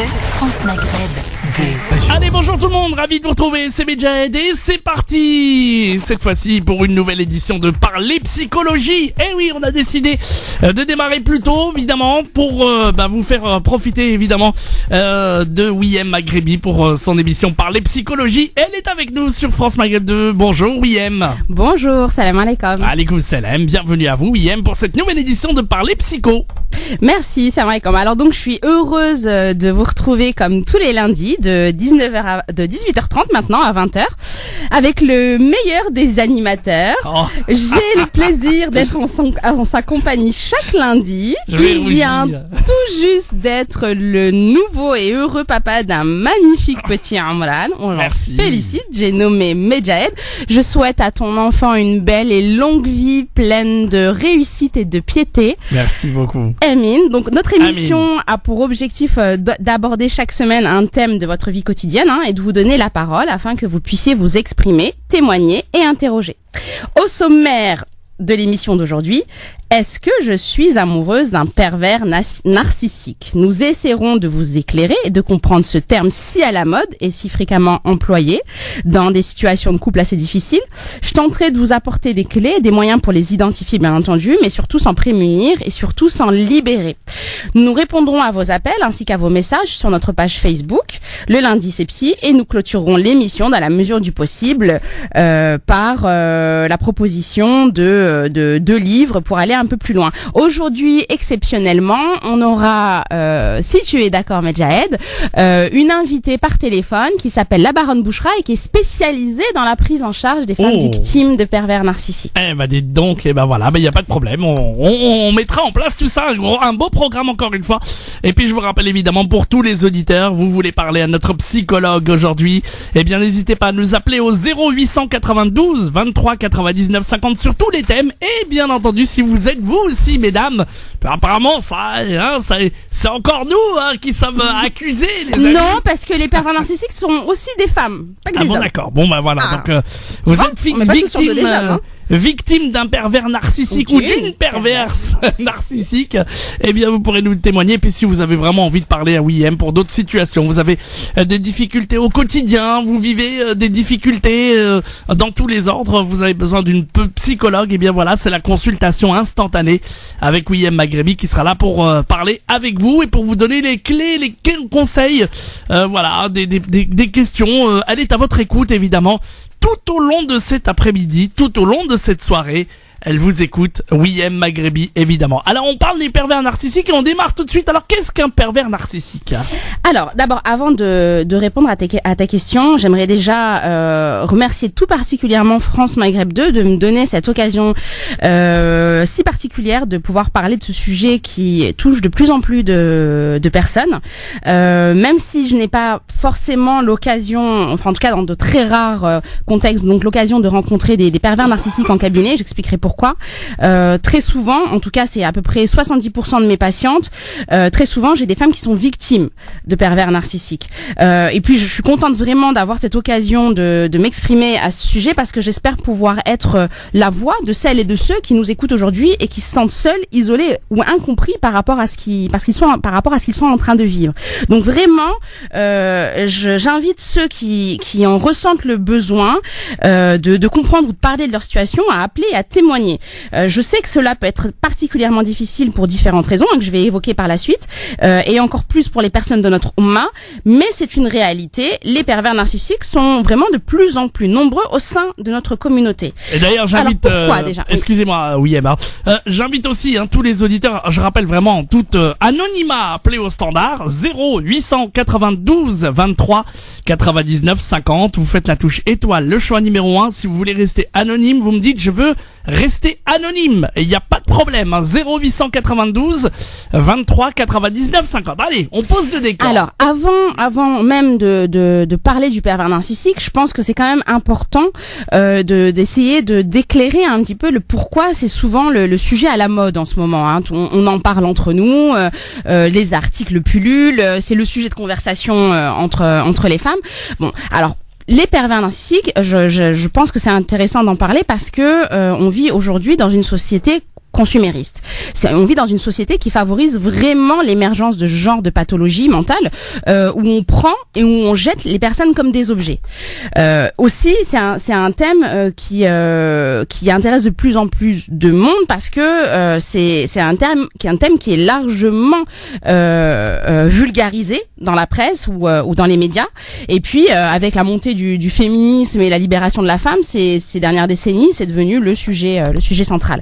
France Maghreb 2. Allez, bonjour tout le monde, ravi de vous retrouver, c'est Medjahed et c'est parti. Cette fois-ci pour une nouvelle édition de Parler Psychologie. Eh oui, on a décidé de démarrer plus tôt, évidemment, pour vous faire profiter, évidemment, de Wiem Maghrebi pour son émission Parler Psychologie. Elle est avec nous sur France Maghreb 2. Bonjour Wiem. Bonjour, salam alaikum. Alaikum salam, bienvenue à vous Wiem pour cette nouvelle édition de Parler Psycho. Merci, salam alaikum. Alors donc je suis heureuse de vous retrouver comme tous les lundis de 18h30 maintenant à 20h avec le meilleur des animateurs. J'ai le plaisir d'être en sa compagnie chaque lundi. Il vient tout juste d'être le nouveau et heureux papa d'un magnifique petit Amran. On l'en félicite. J'ai nommé Medjahed. Je souhaite à ton enfant une belle et longue vie pleine de réussite et de piété. Merci beaucoup. Amin. Donc notre émission a pour objectif d'aborder chaque semaine un thème de votre vie quotidienne et de vous donner la parole afin que vous puissiez vous exprimer, témoigner et interroger. Au sommaire de l'émission d'aujourd'hui, est-ce que je suis amoureuse d'un pervers narcissique? Nous essaierons de vous éclairer et de comprendre ce terme si à la mode et si fréquemment employé dans des situations de couple assez difficiles. Je tenterai de vous apporter des clés et des moyens pour les identifier, bien entendu, mais surtout s'en prémunir et surtout s'en libérer. Nous répondrons à vos appels ainsi qu'à vos messages sur notre page Facebook. Le lundi, c'est Psy, et nous clôturerons l'émission dans la mesure du possible par la proposition de deux livres pour aller un peu plus loin. Aujourd'hui, exceptionnellement, on aura, si tu es d'accord Medjahed, une invitée par téléphone qui s'appelle la Baronne Bouchra et qui est spécialisée dans la prise en charge des femmes victimes de pervers narcissiques. Dites donc, voilà, il n'y a pas de problème, on mettra en place tout ça, un beau programme encore une fois. Et puis je vous rappelle évidemment pour tous les auditeurs, vous voulez parler à notre psychologue aujourd'hui, eh bien n'hésitez pas à nous appeler au 0892 23 99 50 sur tous les thèmes. Et bien entendu, si vous êtes vous aussi, mesdames, apparemment c'est encore nous qui sommes accusés, les amis. Non, parce que les pervers narcissiques sont aussi des femmes, pas que des hommes. D'accord. Bon voilà. Donc vous êtes victime d'un pervers narcissique ou d'une perverse narcissique, eh bien vous pourrez nous témoigner. Et puis si vous avez vraiment envie de parler à Wiem pour d'autres situations, vous avez des difficultés au quotidien, vous vivez des difficultés dans tous les ordres, vous avez besoin d'une psychologue, et bien voilà, c'est la consultation instantanée avec Wiem Maghrebi qui sera là pour parler avec vous et pour vous donner les clés, les conseils, des questions. Elle est à votre écoute évidemment tout au long de cet après-midi, tout au long de cette soirée. Elle vous écoute, Wiem Maghrebi, évidemment. Alors, on parle des pervers narcissiques et on démarre tout de suite. Alors, qu'est-ce qu'un pervers narcissique? Alors, d'abord, avant de répondre à ta question, j'aimerais déjà remercier tout particulièrement France Maghreb 2 de me donner cette occasion si particulière de pouvoir parler de ce sujet qui touche de plus en plus de personnes. Même si je n'ai pas forcément l'occasion, enfin en tout cas dans de très rares contextes, donc l'occasion de rencontrer des pervers narcissiques en cabinet, j'expliquerai pourquoi. Très souvent, en tout cas c'est à peu près 70% de mes patientes, très souvent j'ai des femmes qui sont victimes de pervers narcissiques. Et puis je suis contente vraiment d'avoir cette occasion de m'exprimer à ce sujet parce que j'espère pouvoir être la voix de celles et de ceux qui nous écoutent aujourd'hui et qui se sentent seuls, isolés ou incompris par rapport à ce qu'ils sont en train de vivre. Donc vraiment, j'invite ceux qui en ressentent le besoin de comprendre ou de parler de leur situation à appeler et à témoigner. Je sais que cela peut être particulièrement difficile pour différentes raisons que je vais évoquer par la suite, et encore plus pour les personnes de notre Oumma, mais c'est une réalité. Les pervers narcissiques sont vraiment de plus en plus nombreux au sein de notre communauté. Et d'ailleurs, j'invite, pourquoi déjà excusez-moi, Wiem, j'invite aussi tous les auditeurs, je rappelle vraiment tout anonymat, appelez au standard 0892 23 99 50. Vous faites la touche étoile, le choix numéro 1. Si vous voulez rester anonyme, vous me dites je veux rester anonyme et il n'y a pas de problème. 0892 23 99 50. Allez, on pose le décor. Alors, avant même de parler du pervers narcissique, je pense que c'est quand même important d'essayer d'éclairer un petit peu le pourquoi c'est souvent le sujet à la mode en ce moment. On en parle entre nous, les articles pullulent, c'est le sujet de conversation entre les femmes. Bon, alors les pervers narcissiques, je pense que c'est intéressant d'en parler parce que on vit aujourd'hui dans une société consumériste. On vit dans une société qui favorise vraiment l'émergence de ce genre de pathologie mentale où on prend et où on jette les personnes comme des objets. Aussi, c'est un thème qui intéresse de plus en plus de monde parce que c'est un thème qui est largement vulgarisé dans la presse ou dans les médias. Et puis avec la montée du féminisme et la libération de la femme, ces dernières décennies, c'est devenu le sujet central.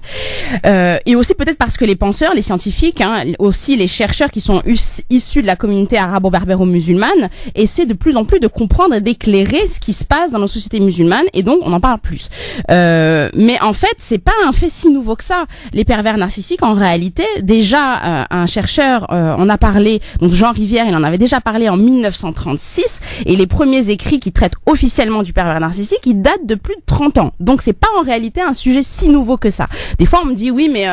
Et aussi peut-être parce que les penseurs, les scientifiques, aussi les chercheurs qui sont issus de la communauté arabo-berbéro-musulmane essaient de plus en plus de comprendre et d'éclairer ce qui se passe dans nos sociétés musulmanes, et donc on en parle plus. Mais en fait, c'est pas un fait si nouveau que ça. Les pervers narcissiques, en réalité, déjà un chercheur en a parlé, donc Jean Rivière, il en avait déjà parlé en 1936, et les premiers écrits qui traitent officiellement du pervers narcissique, ils datent de plus de 30 ans. Donc c'est pas en réalité un sujet si nouveau que ça. Des fois on me dit oui, mais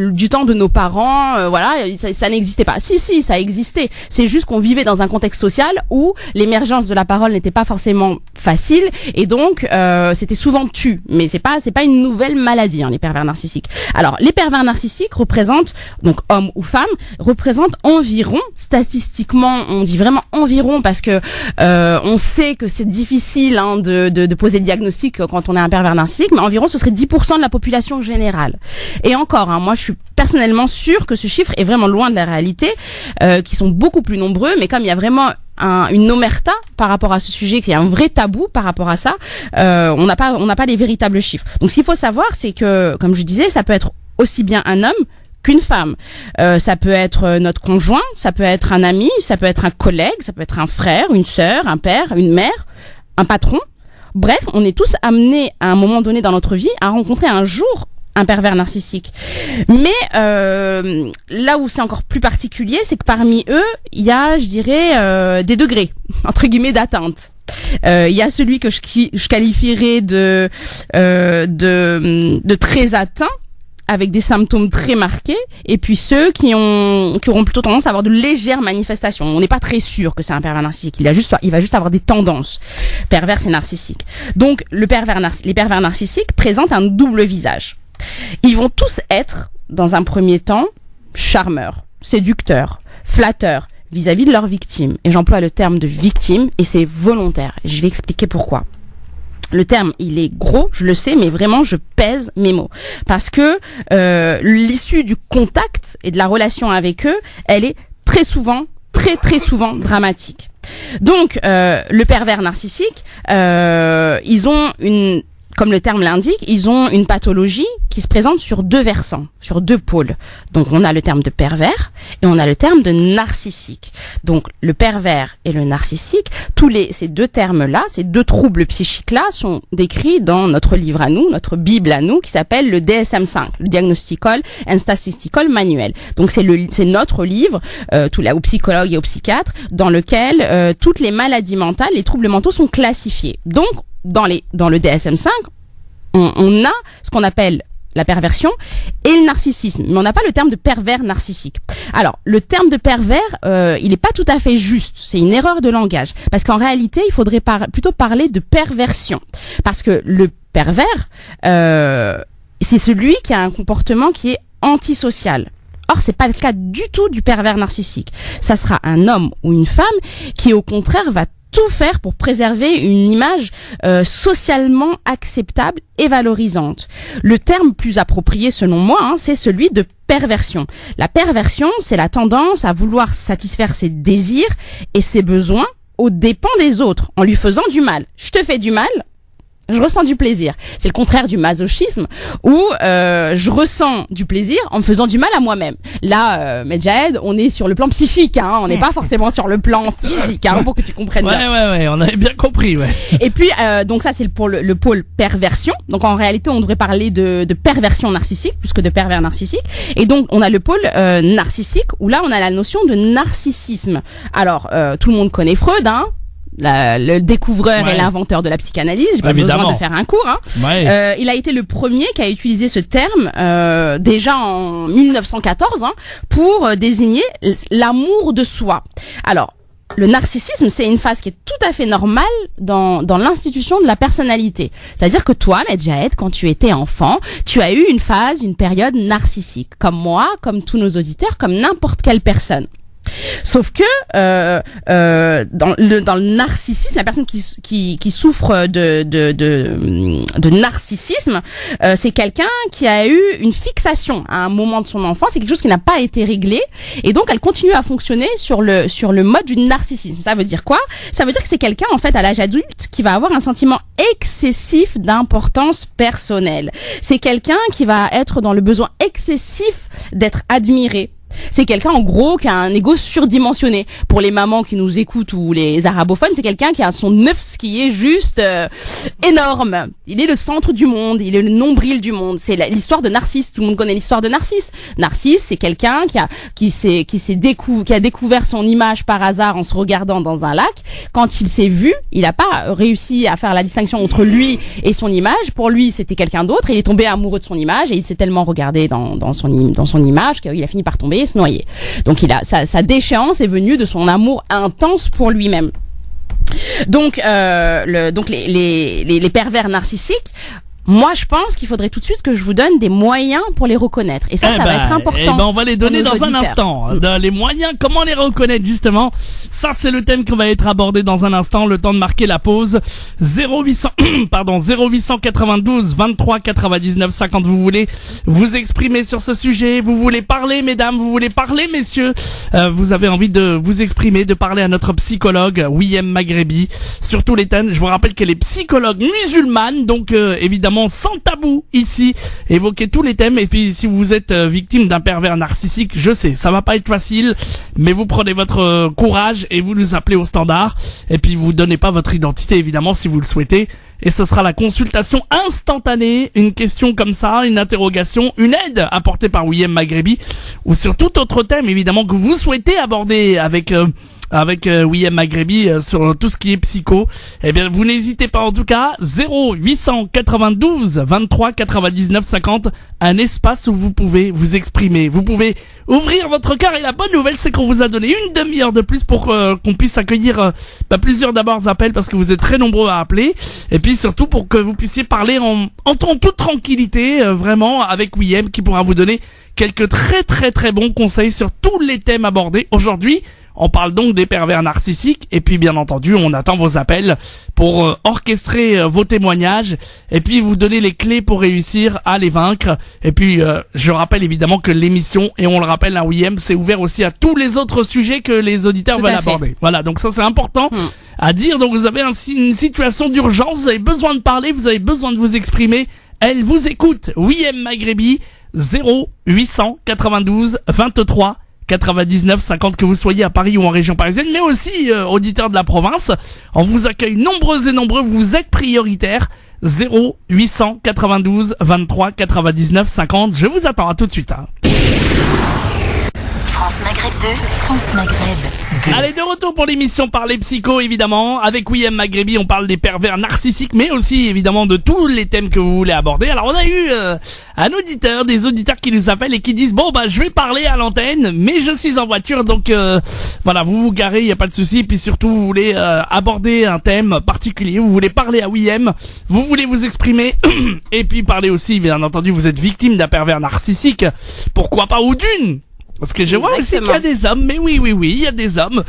du temps de nos parents, voilà, ça n'existait pas. Si, ça existait. C'est juste qu'on vivait dans un contexte social où l'émergence de la parole n'était pas forcément facile, et donc c'était souvent tu. Mais c'est pas une nouvelle maladie, les pervers narcissiques. Alors les pervers narcissiques représentent, donc hommes ou femmes, représentent environ, statistiquement, on dit vraiment environ parce que on sait que c'est difficile de poser le diagnostic quand on est un pervers narcissique, mais environ ce serait 10% de la population générale. Et encore, moi je suis personnellement sûre que ce chiffre est vraiment loin de la réalité, qui sont beaucoup plus nombreux, mais comme il y a vraiment une omerta par rapport à ce sujet, qu'il y a un vrai tabou par rapport à ça, on n'a pas les véritables chiffres. Donc ce qu'il faut savoir, c'est que, comme je disais, ça peut être aussi bien un homme qu'une femme. Ça peut être notre conjoint, ça peut être un ami, ça peut être un collègue, ça peut être un frère, une sœur, un père, une mère, un patron. Bref, on est tous amenés à un moment donné dans notre vie à rencontrer un jour un pervers narcissique. Mais là où c'est encore plus particulier, c'est que parmi eux, il y a, je dirais, des degrés, entre guillemets, d'atteinte. Il y a celui que je qualifierais de très atteint, avec des symptômes très marqués, et puis ceux qui auront plutôt tendance à avoir de légères manifestations. On n'est pas très sûr que c'est un pervers narcissique. Il va juste avoir des tendances perverses et narcissiques. Donc, les pervers narcissiques présentent un double visage. Ils vont tous être, dans un premier temps, charmeurs, séducteurs, flatteurs vis-à-vis de leurs victimes. Et j'emploie le terme de victime, et c'est volontaire. Je vais expliquer pourquoi. Le terme, il est gros, je le sais, mais vraiment, je pèse mes mots. Parce que l'issue du contact et de la relation avec eux, elle est très souvent dramatique. Donc, le pervers narcissique, ils ont comme le terme l'indique, ils ont une pathologie qui se présente sur deux versants, sur deux pôles. Donc on a le terme de pervers et on a le terme de narcissique. Donc le pervers et le narcissique, ces deux termes-là, ces deux troubles psychiques-là sont décrits dans notre livre à nous, notre Bible à nous, qui s'appelle le DSM-5, le Diagnostical and Statistical Manual. Donc c'est notre livre, aux psychologues et aux psychiatres, dans lequel toutes les maladies mentales, les troubles mentaux sont classifiés. Donc dans le DSM-5, on a ce qu'on appelle la perversion et le narcissisme, mais on n'a pas le terme de pervers narcissique. Alors, le terme de pervers, il n'est pas tout à fait juste, c'est une erreur de langage, parce qu'en réalité, il faudrait plutôt parler de perversion, parce que le pervers, c'est celui qui a un comportement qui est antisocial. Or, c'est pas le cas du tout du pervers narcissique. Ça sera un homme ou une femme qui, au contraire, va tout faire pour préserver une image socialement acceptable et valorisante. Le terme plus approprié selon moi, c'est celui de perversion. La perversion, c'est la tendance à vouloir satisfaire ses désirs et ses besoins aux dépens des autres, en lui faisant du mal. Je te fais du mal, je ressens du plaisir. C'est le contraire du masochisme, où je ressens du plaisir en me faisant du mal à moi-même. Là, Medjahed, on est sur le plan psychique, on n'est pas forcément sur le plan physique, pour que tu comprennes bien. Ouais, on avait bien compris, ouais. Et puis, donc ça, c'est le pôle perversion. Donc en réalité, on devrait parler de perversion narcissique, plus que de pervers narcissique. Et donc, on a le pôle narcissique, où là, on a la notion de narcissisme. Alors, tout le monde connaît Freud, le découvreur et l'inventeur de la psychanalyse. J'ai pas besoin de faire un cours. Il a été le premier qui a utilisé ce terme déjà en 1914 pour désigner l'amour de soi. Alors, le narcissisme, c'est une phase qui est tout à fait normale dans l'institution de la personnalité. C'est-à-dire que toi, Medjahed, quand tu étais enfant, tu as eu une période narcissique. Comme moi, comme tous nos auditeurs, comme n'importe quelle personne. Sauf que dans le narcissisme, la personne qui souffre de narcissisme, c'est quelqu'un qui a eu une fixation à un moment de son enfance, c'est quelque chose qui n'a pas été réglé, et donc elle continue à fonctionner sur le mode du narcissisme. Ça veut dire quoi? Ça veut dire que c'est quelqu'un en fait à l'âge adulte qui va avoir un sentiment excessif d'importance personnelle. C'est quelqu'un qui va être dans le besoin excessif d'être admiré. C'est quelqu'un en gros qui a un ego surdimensionné. Pour les mamans qui nous écoutent ou les arabophones, c'est quelqu'un qui a son nefs qui est juste énorme. Il est le centre du monde, il est le nombril du monde. C'est l'histoire de Narcisse. Tout le monde connaît l'histoire de Narcisse. Narcisse, c'est quelqu'un qui a découvert son image par hasard en se regardant dans un lac. Quand il s'est vu, il n'a pas réussi à faire la distinction entre lui et son image. Pour lui, c'était quelqu'un d'autre. Il est tombé amoureux de son image et il s'est tellement regardé dans son image qu'il a fini par tomber et se noyer. Donc sa déchéance est venue de son amour intense pour lui-même. Donc les pervers narcissiques, moi je pense qu'il faudrait tout de suite que je vous donne des moyens pour les reconnaître. Et ça va être important. On va les donner dans un instant. Les moyens, comment les reconnaître justement. Ça c'est le thème qu'on va être abordé dans un instant. Le temps de marquer la pause. 0892 23 99 50. Vous voulez vous exprimer sur ce sujet? Vous voulez parler, mesdames? Vous voulez parler, messieurs? Vous avez envie de vous exprimer, de parler à notre psychologue Wiem Maghrebi sur tous les thèmes. Je vous rappelle qu'elle est psychologue musulmane, donc évidemment sans tabou ici, évoquer tous les thèmes. Et puis si vous êtes victime d'un pervers narcissique, je sais, ça va pas être facile, mais vous prenez votre courage et vous nous appelez au standard, et puis vous donnez pas votre identité évidemment si vous le souhaitez, et ce sera la consultation instantanée, une question comme ça, une interrogation, une aide apportée par Wiem Maghrebi, ou sur tout autre thème évidemment que vous souhaitez aborder avec Wiem Maghrebi sur tout ce qui est psycho. Eh bien, vous n'hésitez pas en tout cas. 0892 23 99 50, un espace où vous pouvez vous exprimer. Vous pouvez ouvrir votre cœur, et la bonne nouvelle c'est qu'on vous a donné une demi-heure de plus pour qu'on puisse accueillir plusieurs d'abord appels, parce que vous êtes très nombreux à appeler, et puis surtout pour que vous puissiez parler en toute tranquillité, vraiment avec Wiem, qui pourra vous donner quelques très très très bons conseils sur tous les thèmes abordés aujourd'hui. On parle donc des pervers narcissiques, et puis bien entendu on attend vos appels pour orchestrer vos témoignages et puis vous donner les clés pour réussir à les vaincre. Et puis je rappelle évidemment que l'émission, et on le rappelle à Wiem, c'est ouvert aussi à tous les autres sujets que les auditeurs veulent aborder. Voilà, donc ça c'est important à dire. Donc vous avez une situation d'urgence, vous avez besoin de parler, vous avez besoin de vous exprimer, elle vous écoute. Wiem Maghrebi, 0892 23 99 50, que vous soyez à Paris ou en région parisienne, mais aussi auditeurs de la province. On vous accueille nombreux et nombreux, vous êtes prioritaires. 0892 23 99 50. Je vous attends, à tout de suite. France Maghreb 2, France Maghreb 2. Allez, de retour pour l'émission Parler Psycho, évidemment. Avec Wiem Maghrebi, on parle des pervers narcissiques, mais aussi, évidemment, de tous les thèmes que vous voulez aborder. Alors, on a eu des auditeurs qui nous appellent et qui disent, bon, je vais parler à l'antenne, mais je suis en voiture, donc voilà, vous vous garez, il y a pas de souci. Et puis surtout, vous voulez aborder un thème particulier, vous voulez parler à Wiem, vous voulez vous exprimer, et puis parler aussi, bien entendu, vous êtes victime d'un pervers narcissique, pourquoi pas, ou d'une. Parce que je vois aussi qu'il y a des hommes, mais oui, il y a des hommes.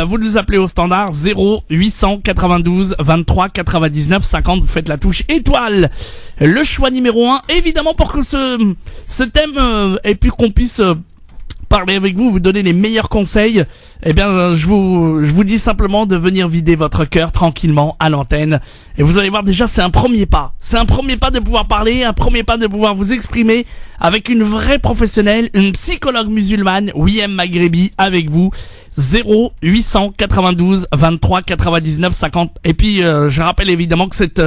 Vous nous appelez au standard 0892 23 99 50. Vous faites la touche étoile, le choix numéro 1, évidemment, pour que ce thème et puis qu'on puisse parler avec vous, vous donner les meilleurs conseils. Eh bien, je vous dis simplement de venir vider votre cœur tranquillement à l'antenne. Et vous allez voir, déjà, c'est un premier pas. C'est un premier pas de pouvoir parler, un premier pas de pouvoir vous exprimer avec une vraie professionnelle, une psychologue musulmane, Wiem Maghrebi, avec vous. 0892 23 99 50. Et puis je rappelle évidemment que cette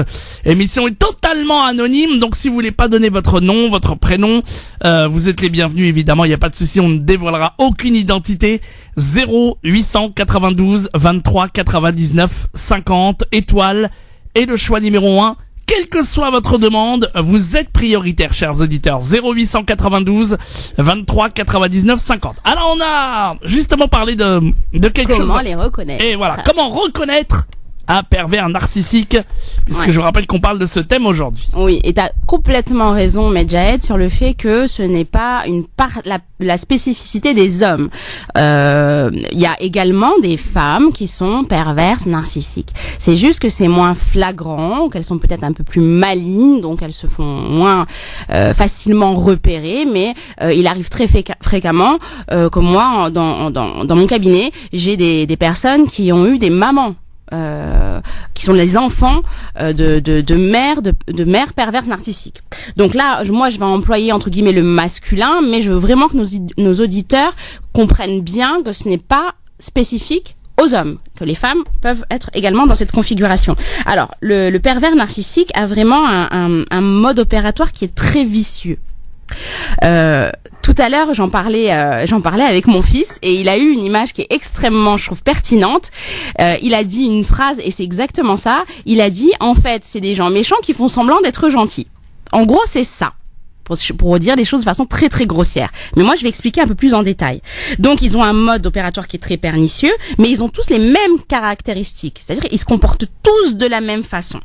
émission est totalement anonyme, donc si vous voulez pas donner votre nom, votre prénom, vous êtes les bienvenus évidemment, il n'y a pas de souci, on ne dévoilera aucune identité. 0892 23 99 50 étoile, et le choix numéro 1, quelle que soit votre demande, vous êtes prioritaire, chers auditeurs. 0892 23 99 50. Alors on a justement parlé de quelque chose. Comment les reconnaître? Et voilà, comment reconnaître un pervers narcissique, puisque je vous rappelle qu'on parle de ce thème aujourd'hui. Oui, et t'as complètement raison, Medjahed, sur le fait que ce n'est pas la spécificité des hommes. Il y a également des femmes qui sont perverses narcissiques. C'est juste que c'est moins flagrant, qu'elles sont peut-être un peu plus malignes, donc elles se font moins facilement repérer, mais il arrive très fréquemment que moi, dans mon cabinet, j'ai des personnes qui ont eu des mamans. Qui sont les enfants de mères perverses narcissiques. Donc là, moi, je vais employer entre guillemets le masculin, mais je veux vraiment que nos auditeurs comprennent bien que ce n'est pas spécifique aux hommes, que les femmes peuvent être également dans cette configuration. Alors, le pervers narcissique a vraiment un mode opératoire qui est très vicieux. Tout à l'heure, j'en parlais avec mon fils et il a eu une image qui est extrêmement, je trouve, pertinente. Il a dit une phrase et c'est exactement ça. Il a dit, en fait, c'est des gens méchants qui font semblant d'être gentils. En gros, c'est ça. Pour dire les choses de façon très très grossière. Mais moi, je vais expliquer un peu plus en détail. Donc, ils ont un mode opératoire qui est très pernicieux, mais ils ont tous les mêmes caractéristiques. C'est-à-dire qu'ils se comportent tous de la même façon.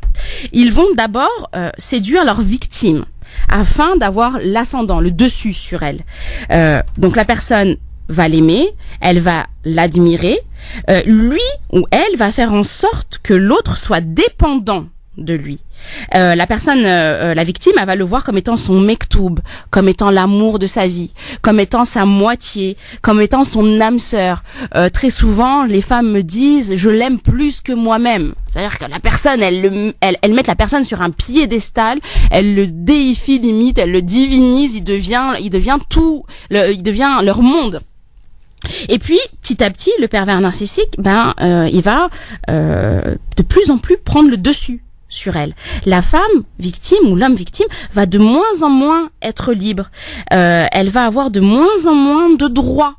Ils vont d'abord séduire leur victime afin d'avoir l'ascendant, le dessus sur elle. Donc, la personne va l'aimer, elle va l'admirer. Lui ou elle va faire en sorte que l'autre soit dépendant de lui. La personne, la victime, elle va le voir comme étant son mektoub, comme étant l'amour de sa vie, comme étant sa moitié, comme étant son âme sœur. Très souvent, les femmes me disent, je l'aime plus que moi-même. C'est-à-dire que la personne, elles mettent la personne sur un piédestal, elles le déifient limite, elles le divinisent, il devient leur monde. Et puis, petit à petit, le pervers narcissique, il va de plus en plus prendre le dessus sur elle. La femme victime ou l'homme victime va de moins en moins être libre. Elle va avoir de moins en moins de droits.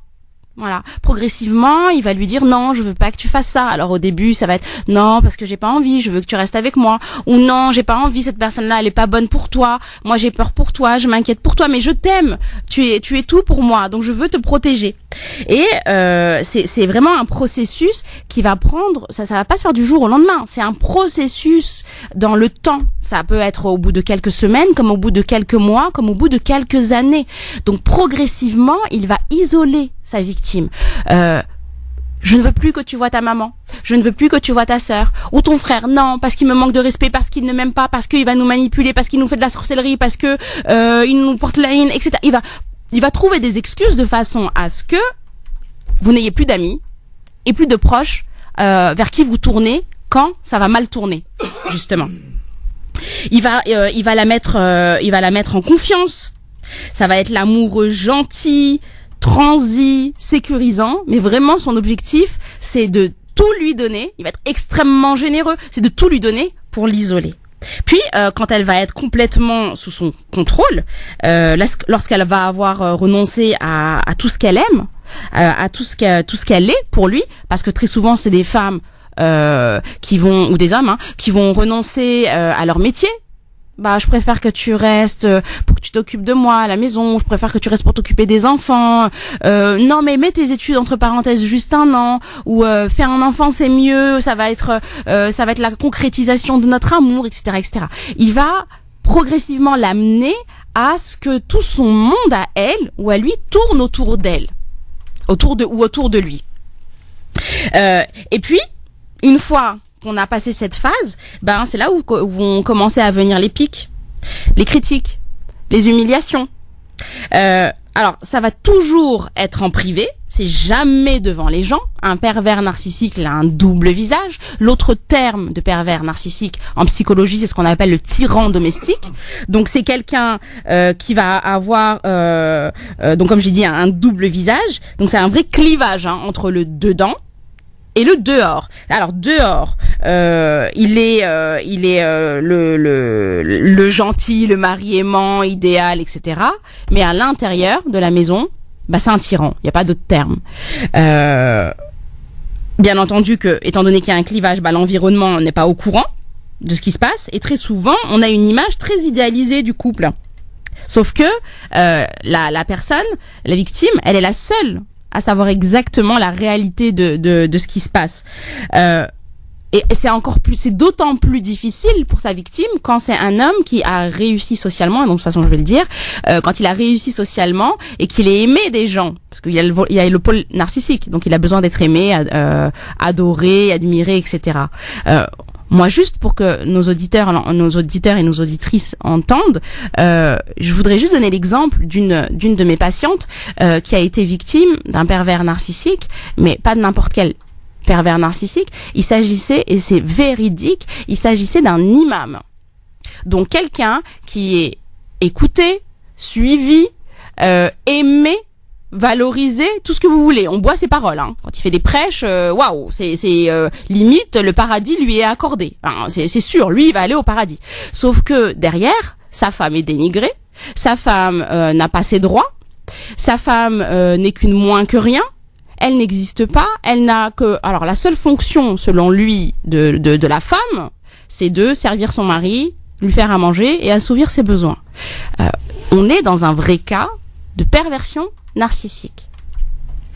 Voilà. Progressivement, il va lui dire non, je veux pas que tu fasses ça. Alors au début, ça va être non parce que j'ai pas envie, je veux que tu restes avec moi. Ou non, j'ai pas envie, cette personne-là, elle est pas bonne pour toi. Moi, j'ai peur pour toi, je m'inquiète pour toi, mais je t'aime. Tu es tout pour moi, donc je veux te protéger. Et c'est vraiment un processus qui va prendre, ça va pas se faire du jour au lendemain. C'est un processus dans le temps. Ça peut être au bout de quelques semaines, comme au bout de quelques mois, comme au bout de quelques années. Donc progressivement, il va isoler sa victime. Je ne veux plus que tu vois ta maman. Je ne veux plus que tu vois ta sœur ou ton frère. Non, parce qu'il me manque de respect, parce qu'il ne m'aime pas, parce qu'il va nous manipuler, parce qu'il nous fait de la sorcellerie, parce que il nous porte la haine, etc. Il va trouver des excuses de façon à ce que vous n'ayez plus d'amis et plus de proches vers qui vous tournez quand ça va mal tourner, justement. Il va la mettre en confiance. Ça va être l'amoureux gentil, transi, sécurisant, mais vraiment son objectif, c'est de tout lui donner. Il va être extrêmement généreux, c'est de tout lui donner pour l'isoler. Puis, quand elle va être complètement sous son contrôle, lorsqu'elle va avoir renoncé à tout ce qu'elle aime, à tout ce qu'elle est pour lui, parce que très souvent c'est des femmes qui vont, ou des hommes, qui vont renoncer à leur métier. Je préfère que tu restes pour que tu t'occupes de moi à la maison. Je préfère que tu restes pour t'occuper des enfants. Non, mais mets tes études entre parenthèses juste 1 an. Ou faire un enfant, c'est mieux. Ça va être la concrétisation de notre amour, etc., etc. Il va progressivement l'amener à ce que tout son monde à elle ou à lui tourne autour d'elle, autour de lui. Et puis, une fois qu'on a passé cette phase, c'est là où vont commencer à venir les pics, les critiques, les humiliations. Alors, ça va toujours être en privé, c'est jamais devant les gens. Un pervers narcissique, il a un double visage. L'autre terme de pervers narcissique en psychologie, c'est ce qu'on appelle le tyran domestique. Donc, c'est quelqu'un qui va avoir, donc comme j'ai dit, un double visage. Donc, c'est un vrai clivage entre le dedans et le dehors. Alors dehors, il est le gentil, le mari aimant, idéal, etc. Mais à l'intérieur de la maison, c'est un tyran. Il n'y a pas d'autre terme. Bien entendu que, étant donné qu'il y a un clivage, l'environnement n'est pas au courant. de ce qui se passe, et très souvent, on a une image très idéalisée du couple. Sauf que la personne, la victime, elle est la seule à savoir exactement la réalité de ce qui se passe. Et c'est d'autant plus difficile pour sa victime quand c'est un homme qui a réussi socialement, et donc de toute façon je vais le dire, quand il a réussi socialement et qu'il est aimé des gens, parce qu'il y a le pôle narcissique, donc il a besoin d'être aimé, adoré, admiré, etc. Moi, juste pour que nos auditeurs et nos auditrices entendent, je voudrais juste donner l'exemple d'une de mes patientes qui a été victime d'un pervers narcissique, mais pas de n'importe quel pervers narcissique. Il s'agissait, et c'est véridique, il s'agissait d'un imam. Donc quelqu'un qui est écouté, suivi, aimé, valorisé, tout ce que vous voulez. On boit ses paroles. Hein. Quand il fait des prêches, waouh, c'est limite le paradis lui est accordé. Enfin, c'est sûr, lui il va aller au paradis. Sauf que derrière, sa femme est dénigrée, sa femme n'a pas ses droits, sa femme n'est qu'une moins que rien. Elle n'existe pas, elle n'a que... Alors la seule fonction, selon lui, de la femme, c'est de servir son mari, lui faire à manger et assouvir ses besoins. On est dans un vrai cas de perversion narcissique.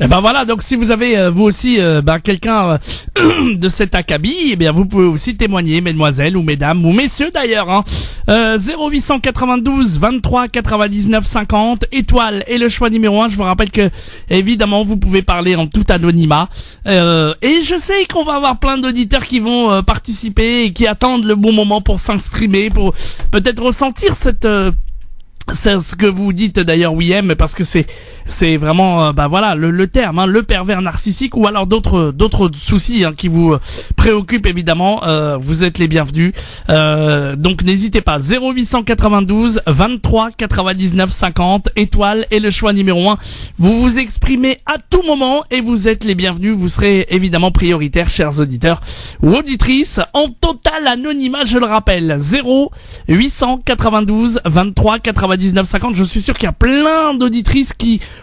Et ben voilà, donc si vous avez vous aussi quelqu'un de cet acabit, eh bien vous pouvez aussi témoigner, mesdemoiselles ou mesdames ou messieurs d'ailleurs. Hein. 0892 23 99 50 étoile et le choix numéro 1. Je vous rappelle que évidemment vous pouvez parler en tout anonymat. Et je sais qu'on va avoir plein d'auditeurs qui vont participer et qui attendent le bon moment pour s'exprimer, pour peut-être ressentir c'est ce que vous dites d'ailleurs, William, parce que c'est vraiment le terme, hein, le pervers narcissique, ou alors d'autres soucis qui vous préoccupent évidemment. Vous êtes les bienvenus. Donc n'hésitez pas. 0892 23 99 50 étoile et le choix numéro 1. Vous vous exprimez à tout moment et vous êtes les bienvenus. Vous serez évidemment prioritaires, chers auditeurs ou auditrices, en total anonymat. Je le rappelle. 0892 23 99 50. Je suis sûr qu'il y a plein d'auditrices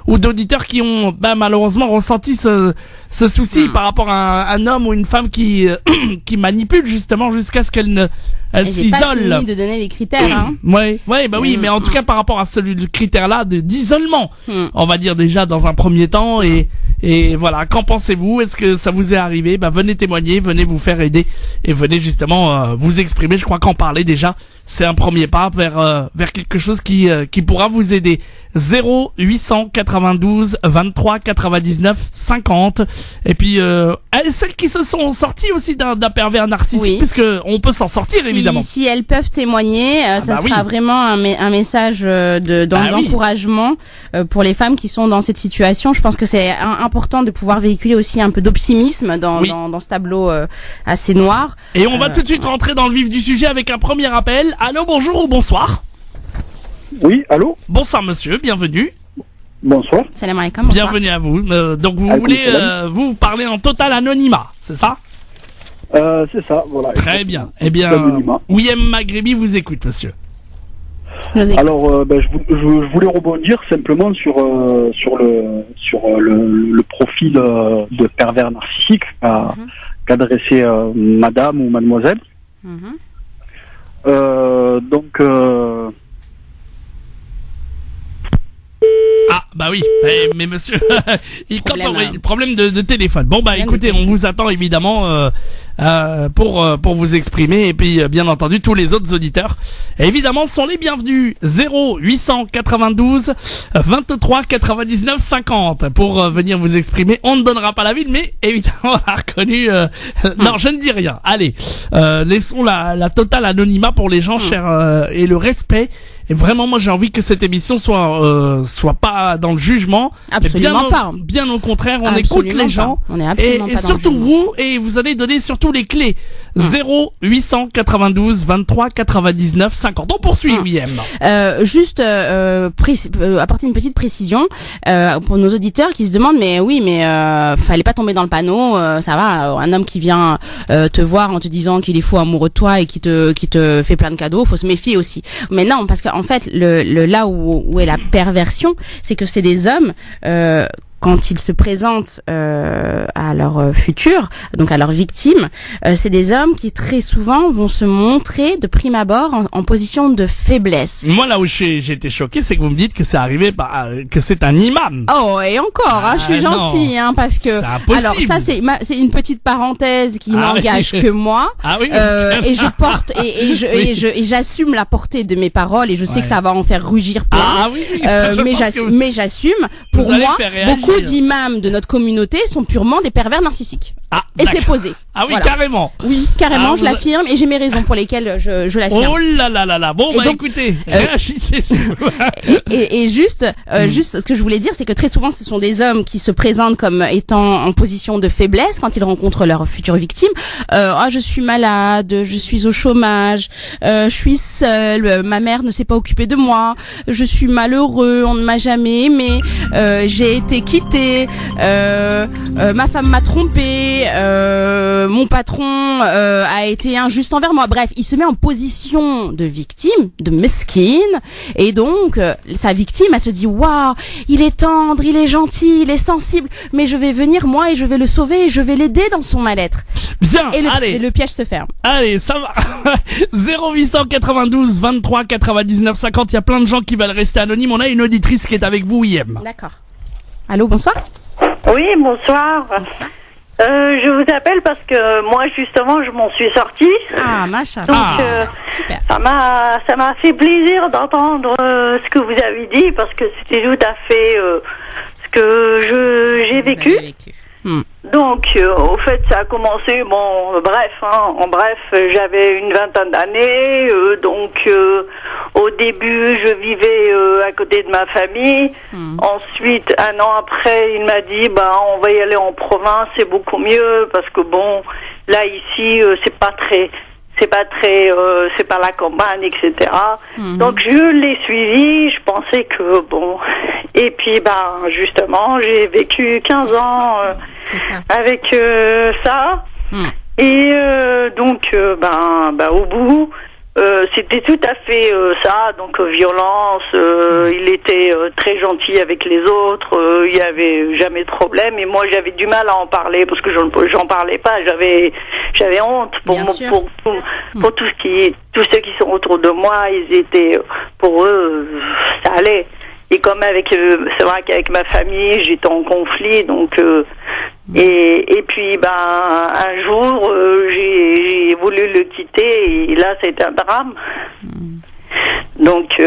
ou d'auditeurs qui ont malheureusement ressenti ce souci par rapport à un homme ou une femme qui manipule justement jusqu'à ce qu'elle s'isole. J'ai pas fini de donner les critères, hein. Oui, mais en tout cas par rapport à le critère-là d'isolement, on va dire déjà dans un premier temps, et voilà, qu'en pensez-vous? Est-ce que ça vous est arrivé? Venez témoigner, venez vous faire aider et venez justement vous exprimer. Je crois qu'en parler déjà, c'est un premier pas vers quelque chose qui pourra vous aider. 0892 23 99 50. Et puis celles qui se sont sorties aussi d'un pervers narcissique, puisque on peut s'en sortir évidemment. Si elles peuvent témoigner, ça sera vraiment un message d'encouragement pour les femmes qui sont dans cette situation. Je pense que c'est important de pouvoir véhiculer aussi un peu d'optimisme dans ce tableau assez noir. Et on va tout de suite rentrer dans le vif du sujet avec un premier appel. Allô, bonjour ou bonsoir. Oui, allô. Bonsoir monsieur, bienvenue. Bonsoir. Salam alaikum. Bienvenue à vous. Donc vous voulez vous parler en total anonymat, c'est ça? C'est ça, voilà. Très bien. Eh bien, William Maghrebi vous écoute, monsieur. Alors, je voulais rebondir simplement sur le profil de pervers narcissique qu'a dressé madame ou mademoiselle. Ah bah oui, mais monsieur, le problème de téléphone. Bon écoutez, on vous attend évidemment pour vous exprimer, et puis bien entendu tous les autres auditeurs évidemment sont les bienvenus. 0892 23 99 50 pour venir vous exprimer. On ne donnera pas la ville, mais évidemment on a reconnu non, je ne dis rien. Allez, laissons la totale anonymat pour les gens chers, et le respect. Et vraiment, moi, j'ai envie que cette émission soit pas dans le jugement. Absolument pas. Bien au contraire, on écoute les gens. On est absolument et surtout vous, et vous allez donner surtout les clés. 0892 23 99 50. On poursuit, William. Juste apporter une petite précision pour nos auditeurs qui se demandent, mais fallait pas tomber dans le panneau. Ça va, un homme qui vient te voir en te disant qu'il est fou amoureux de toi et qui te fait plein de cadeaux, faut se méfier aussi. Mais non, parce qu'en fait, là où est la perversion, c'est que c'est des hommes quand ils se présentent à leur futur, donc à leur victime, c'est des hommes qui très souvent vont se montrer de prime abord en position de faiblesse. Moi, là où j'ai été choqué, c'est que vous me dites que c'est arrivé que c'est un imam. Oh, et encore, je suis gentille, parce que c'est impossible. Alors ça, c'est une petite parenthèse qui n'engage que moi. Ah oui. Et je porte et j'assume la portée de mes paroles et je sais que ça va en faire rugir plein. Mais j'assume. Pour moi, beaucoup d'imams de notre communauté sont purement des pervers narcissiques. Et c'est posé. Ah oui, carrément. Oui, carrément, je l'affirme et j'ai mes raisons pour lesquelles je l'affirme. Oh là là là là. Bon, écoutez, réagissez. Et juste ce que je voulais dire, c'est que très souvent, ce sont des hommes qui se présentent comme étant en position de faiblesse quand ils rencontrent leur future victime. Je suis malade, je suis au chômage, je suis seule, ma mère ne s'est pas occupée de moi, je suis malheureux, on ne m'a jamais aimé, j'ai été quittée, ma femme m'a trompée, mon patron a été injuste envers moi. Bref, il se met en position de victime, de mesquine, et donc sa victime, elle se dit waouh, il est tendre, il est gentil, il est sensible, mais je vais venir moi et je vais le sauver et je vais l'aider dans son mal-être. Bien, et le piège se ferme. Allez, ça va. 0892 23 99 50. Il y a plein de gens qui veulent rester anonymes. On a une auditrice qui est avec vous, IM. D'accord. Allô, bonsoir. Oui, bonsoir. Bonsoir. Je vous appelle parce que moi, justement, je m'en suis sortie. Ah, machin. Donc, super. Ça m'a fait plaisir d'entendre ce que vous avez dit parce que c'était tout à fait ce que j'ai vécu. Donc, au fait, ça a commencé, en bref, j'avais une vingtaine d'années, au début, je vivais à côté de ma famille. Ensuite, un an après, il m'a dit, on va y aller en province, c'est beaucoup mieux, parce que là, ici, c'est pas la campagne, etc. Donc, je l'ai suivi, je pensais que, et puis, justement, j'ai vécu 15 ans avec ça. Et au bout, c'était tout à fait ça, donc violence, il était très gentil avec les autres, il y avait jamais de problème, et moi j'avais du mal à en parler parce que j'en parlais pas, j'avais honte pour tous ceux qui sont autour de moi, ils étaient, pour eux, ça allait. Et comme c'est vrai qu'avec ma famille, j'étais en conflit, donc et puis un jour j'ai voulu le quitter et là c'était un drame. Donc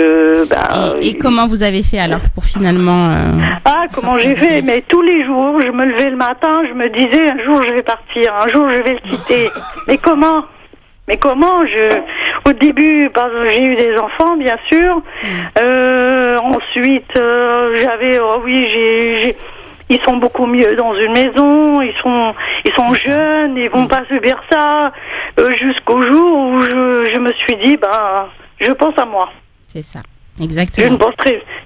et comment vous avez fait alors pour finalement comment j'ai fait? Mais tous les jours, je me levais le matin, je me disais un jour je vais partir, un jour je vais le quitter. Mais comment au début, j'ai eu des enfants, bien sûr. Ensuite, ils sont beaucoup mieux dans une maison. Ils sont jeunes, ils vont pas subir ça. Jusqu'au jour où je me suis dit, je pense à moi. C'est ça. Exactement.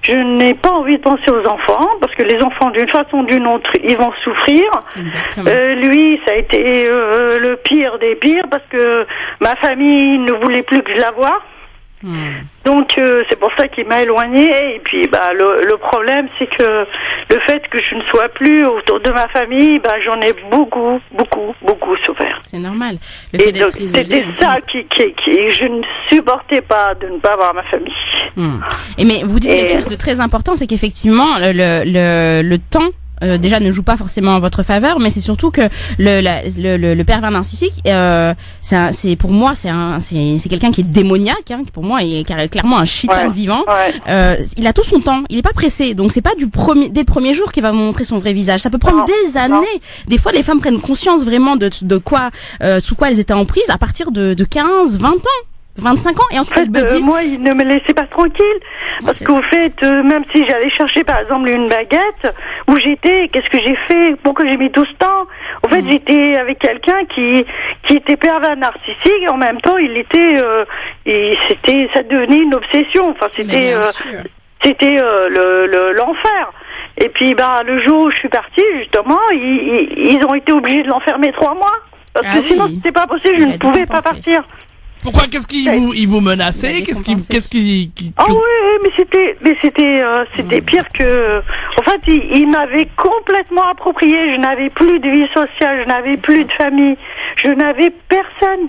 Je n'ai pas envie de penser aux enfants parce que les enfants, d'une façon ou d'une autre, ils vont souffrir. Exactement. Lui, ça a été le pire des pires parce que ma famille ne voulait plus que je la voie. Donc c'est pour ça qu'il m'a éloignée. Et puis le problème, c'est que le fait que je ne sois plus autour de ma famille, j'en ai beaucoup souffert. C'est normal. Le fait d'être isolé. C'était ça qui je ne supportais pas de ne pas voir ma famille. Mais vous dites quelque chose de très important, c'est qu'effectivement le temps déjà ne joue pas forcément en votre faveur, mais c'est surtout que le pervers narcissique, c'est pour moi c'est quelqu'un qui est démoniaque, qui pour moi est clairement un shaitan vivant. Il a tout son temps, il est pas pressé, donc c'est pas dès le premier jour qu'il va montrer son vrai visage. Ça peut prendre des années. Des fois, les femmes prennent conscience vraiment de quoi, sous quoi elles étaient en prise à partir de 15, 20 ans. 25 ans et ensuite elles me disent... moi, il ne me laissait pas tranquille parce qu'au fait, même si j'allais chercher par exemple une baguette où j'étais, qu'est-ce que j'ai fait, pourquoi j'ai mis tout ce temps, au fait j'étais avec quelqu'un qui était pervers narcissique et en même temps il était ça devenait une obsession, c'était l'enfer. Et puis le jour où je suis partie, justement, ils ont été obligés de l'enfermer 3 mois parce que sinon c'était pas possible, je ne pouvais pas partir. Pourquoi? Qu'est-ce qu'il vous menaçait? Ah oui, mais c'était pire que. En fait, il m'avait complètement approprié. Je n'avais plus de vie sociale, je n'avais plus de famille, je n'avais personne.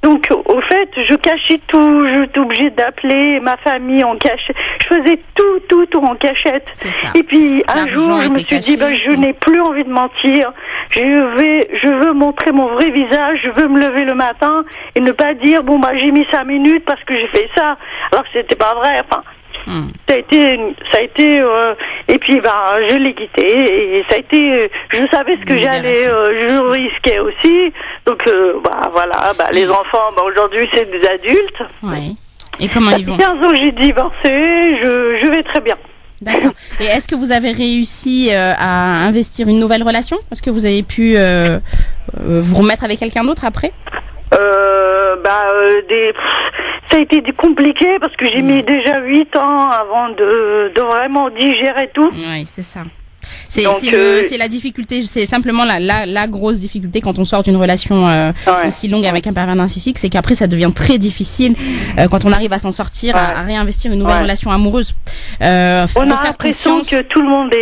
Donc, au fait, je cachais tout, j'étais obligée d'appeler ma famille en cachette. Je faisais tout en cachette. Et puis, un jour, je me suis dit, je n'ai plus envie de mentir. Je veux montrer mon vrai visage, je veux me lever le matin et ne pas dire, j'ai mis 5 minutes parce que j'ai fait ça. Alors que c'était pas vrai, enfin. Ça a été et puis je l'ai quitté et ça a été je savais ce que j'allais je risquais aussi donc les enfants aujourd'hui c'est des adultes. Oui. Et comment ils vont? 15 ans j'ai divorcé, je vais très bien. D'accord. Et est-ce que vous avez réussi à investir une nouvelle relation? Est-ce que vous avez pu vous remettre avec quelqu'un d'autre après? Ça a été compliqué parce que j'ai mis déjà 8 ans avant de vraiment digérer tout. Oui, c'est ça. C'est la difficulté, c'est simplement la grosse difficulté quand on sort d'une relation aussi longue avec un pervers narcissique, c'est qu'après ça devient très difficile quand on arrive à s'en sortir, à réinvestir une nouvelle relation amoureuse. On a l'impression que tout le monde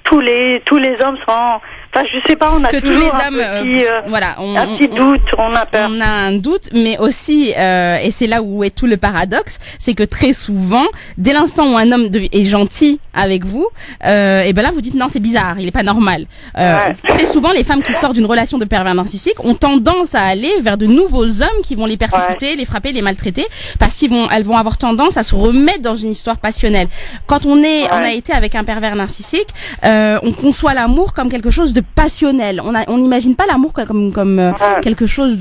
tous les hommes sont. Enfin, je sais pas, on a que toujours tous les hommes, un petit doute, on a peur. On a un doute, mais aussi, et c'est là où est tout le paradoxe, c'est que très souvent, dès l'instant où un homme est gentil avec vous, et là vous dites non, c'est bizarre, il est pas normal. Très souvent, les femmes qui sortent d'une relation de pervers narcissique ont tendance à aller vers de nouveaux hommes qui vont les persécuter, les frapper, les maltraiter, parce elles vont avoir tendance à se remettre dans une histoire passionnelle. Quand on a été avec un pervers narcissique, on conçoit l'amour comme quelque chose de passionnel. On n'imagine pas l'amour comme quelque chose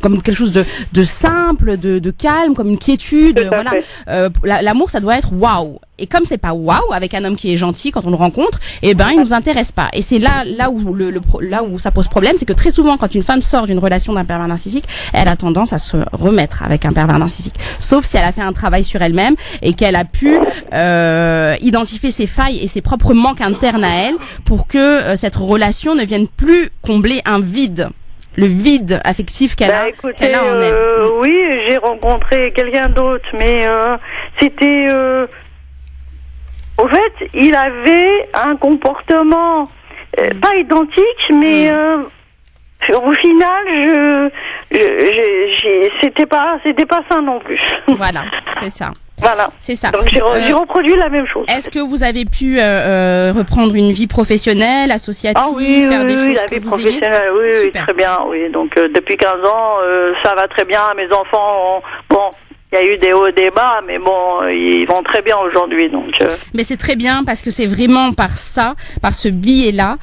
comme quelque chose de simple, de calme, comme une quiétude. L'amour, ça doit être waouh. Et comme c'est pas waouh avec un homme qui est gentil quand on le rencontre, il nous intéresse pas. Et c'est là où ça pose problème, c'est que très souvent quand une femme sort d'une relation d'un pervers narcissique, elle a tendance à se remettre avec un pervers narcissique. Sauf si elle a fait un travail sur elle-même et qu'elle a pu identifier ses failles et ses propres manques internes à elle pour que cette relation ne vienne plus combler un vide. Le vide affectif qu'elle a en elle. Oui, j'ai rencontré quelqu'un d'autre, mais c'était. Au fait, il avait un comportement pas identique, mais au final, c'était pas ça non plus. Voilà, c'est ça. Voilà. C'est ça. Donc j'ai reproduit la même chose. Est-ce que vous avez pu reprendre une vie professionnelle, associative, faire des choses que vous aimez? Oui, très bien. Oui, donc depuis 15 ans, ça va très bien. Mes enfants, il y a eu des hauts et des bas, mais ils vont très bien aujourd'hui, donc. Mais c'est très bien parce que c'est vraiment par ce biais-là,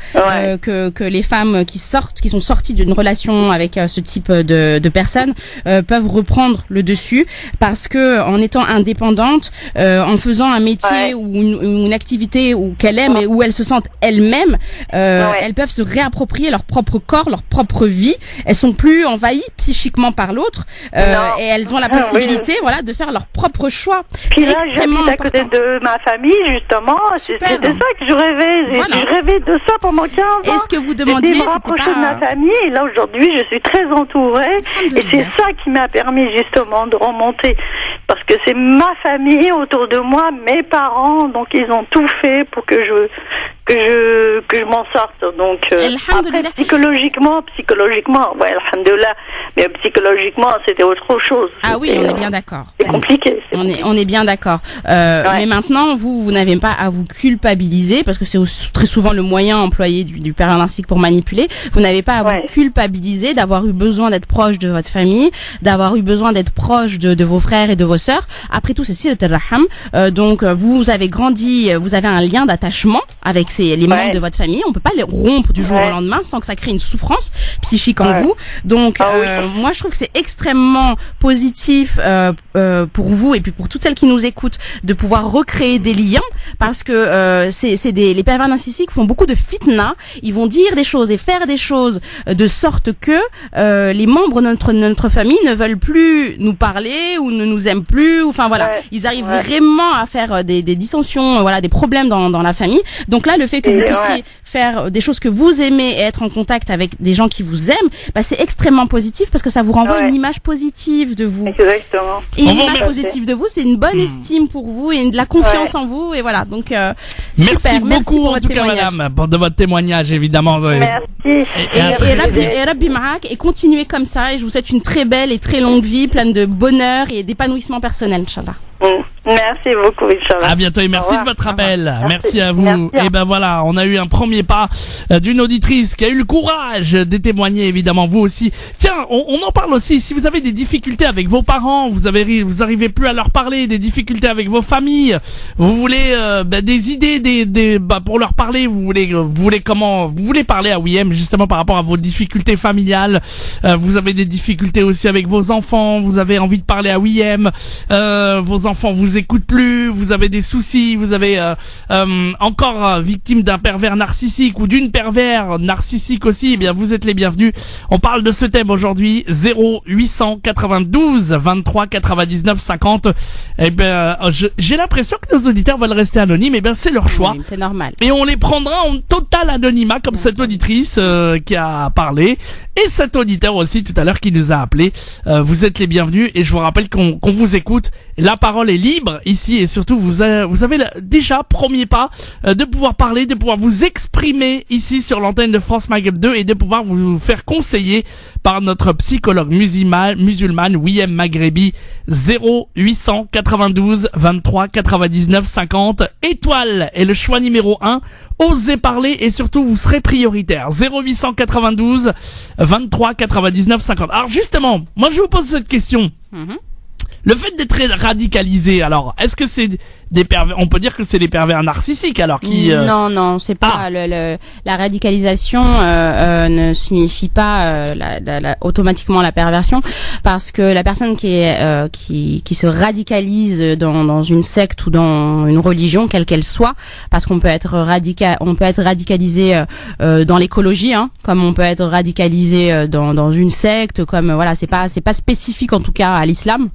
que les femmes qui sont sorties d'une relation avec ce type de personnes, peuvent reprendre le dessus, parce que en étant indépendantes, en faisant un métier ou une activité qu'elles aiment et où elles se sentent elles-mêmes, elles peuvent se réapproprier leur propre corps, leur propre vie. Elles sont plus envahies psychiquement par l'autre, et elles ont la possibilité de faire leur propre choix. C'est extrêmement important. À côté de ma famille, justement. C'était ça que je rêvais. Je rêvais de ça pendant 15 ans. Et ce que vous demandiez, c'était me rapprocher de ma famille. Et là, aujourd'hui, je suis très entourée. Et c'est ça qui m'a permis, justement, de remonter. Parce que c'est ma famille autour de moi, mes parents. Donc, ils ont tout fait pour que je m'en sorte. Donc, après, psychologiquement, alhamdoulilah. Mais psychologiquement, c'était autre chose. Ah oui, on est bien d'accord. C'est compliqué. On est bien d'accord. Mais maintenant, vous n'avez pas à vous culpabiliser, parce que c'est très souvent le moyen employé du pervers narcissique pour manipuler. Vous n'avez pas à vous culpabiliser d'avoir eu besoin d'être proche de votre famille, d'avoir eu besoin d'être proche de vos frères et de vos sœurs. Après tout, c'est silat al-raham. Donc, vous avez grandi, vous avez un lien d'attachement avec les membres de votre famille. On peut pas les rompre du jour au lendemain sans que ça crée une souffrance psychique en vous. Donc, moi, je trouve que c'est extrêmement positif pour vous et puis pour toutes celles qui nous écoutent de pouvoir recréer des liens, parce que les pervers narcissiques font beaucoup de fitna. Ils vont dire des choses et faire des choses de sorte que les membres de notre famille ne veulent plus nous parler ou ne nous aiment plus. Ils arrivent vraiment à faire des dissensions, des problèmes dans la famille. Donc là, le fait que vous puissiez faire des choses que vous aimez et être en contact avec des gens qui vous aiment, bah c'est extrêmement positif parce que ça vous renvoie une image positive de vous. Exactement. Et une image positive de vous, c'est une bonne estime pour vous et de la confiance en vous, et voilà. Donc merci beaucoup en tout cas, madame, de votre témoignage, évidemment. Merci. Et Rabbi Marak, et continuez comme ça, et je vous souhaite une très belle et très longue vie, pleine de bonheur et d'épanouissement personnel, Inch'Allah. Merci beaucoup, Inch'Allah. À bientôt et merci de votre appel. Merci à vous. Et ben voilà, on a eu un premier pas d'une auditrice qui a eu le courage de témoigner, évidemment, vous aussi. Tiens, on en parle aussi. Si vous avez des difficultés avec vos parents, vous arrivez plus à leur parler, des difficultés avec vos familles, vous voulez des idées, pour leur parler, vous voulez parler à WIM justement par rapport à vos difficultés familiales. Vous avez des difficultés aussi avec vos enfants, vous avez envie de parler à WIM, vos enfants vous écoutent plus, vous avez des soucis, vous avez encore victime d'un pervers narcissique ou d'une pervers narcissique aussi, eh bien vous êtes les bienvenus. On parle de ce thème aujourd'hui, 0892 23 99 50. Eh ben j'ai l'impression que nos auditeurs veulent rester anonymes, eh bien c'est leur choix. Oui, c'est normal. Et on les prendra en total anonymat comme cette auditrice qui a parlé et cet auditeur aussi tout à l'heure qui nous a appelé. Vous êtes les bienvenus et je vous rappelle qu'on vous écoute. La parole est libre ici et surtout vous avez déjà premier pas de pouvoir parler, de pouvoir vous exprimer ici sur l'antenne de France Maghreb 2 et de pouvoir vous faire conseiller par notre psychologue musulmane WIM Maghrebi. 0892 23 99 50 étoile est le choix numéro 1. Osez parler et surtout vous serez prioritaire. 0892 23 99 50. Alors justement, moi je vous pose cette question. Le fait d'être radicalisé, alors, est-ce que c'est des pervers, on peut dire que c'est des pervers narcissiques, alors qui... Non, c'est pas la radicalisation ne signifie pas automatiquement la perversion, parce que la personne qui se radicalise dans une secte ou dans une religion, quelle qu'elle soit, parce qu'on peut être radicalisé dans l'écologie, hein, comme on peut être radicalisé dans une secte, comme voilà, c'est pas spécifique en tout cas à l'islam.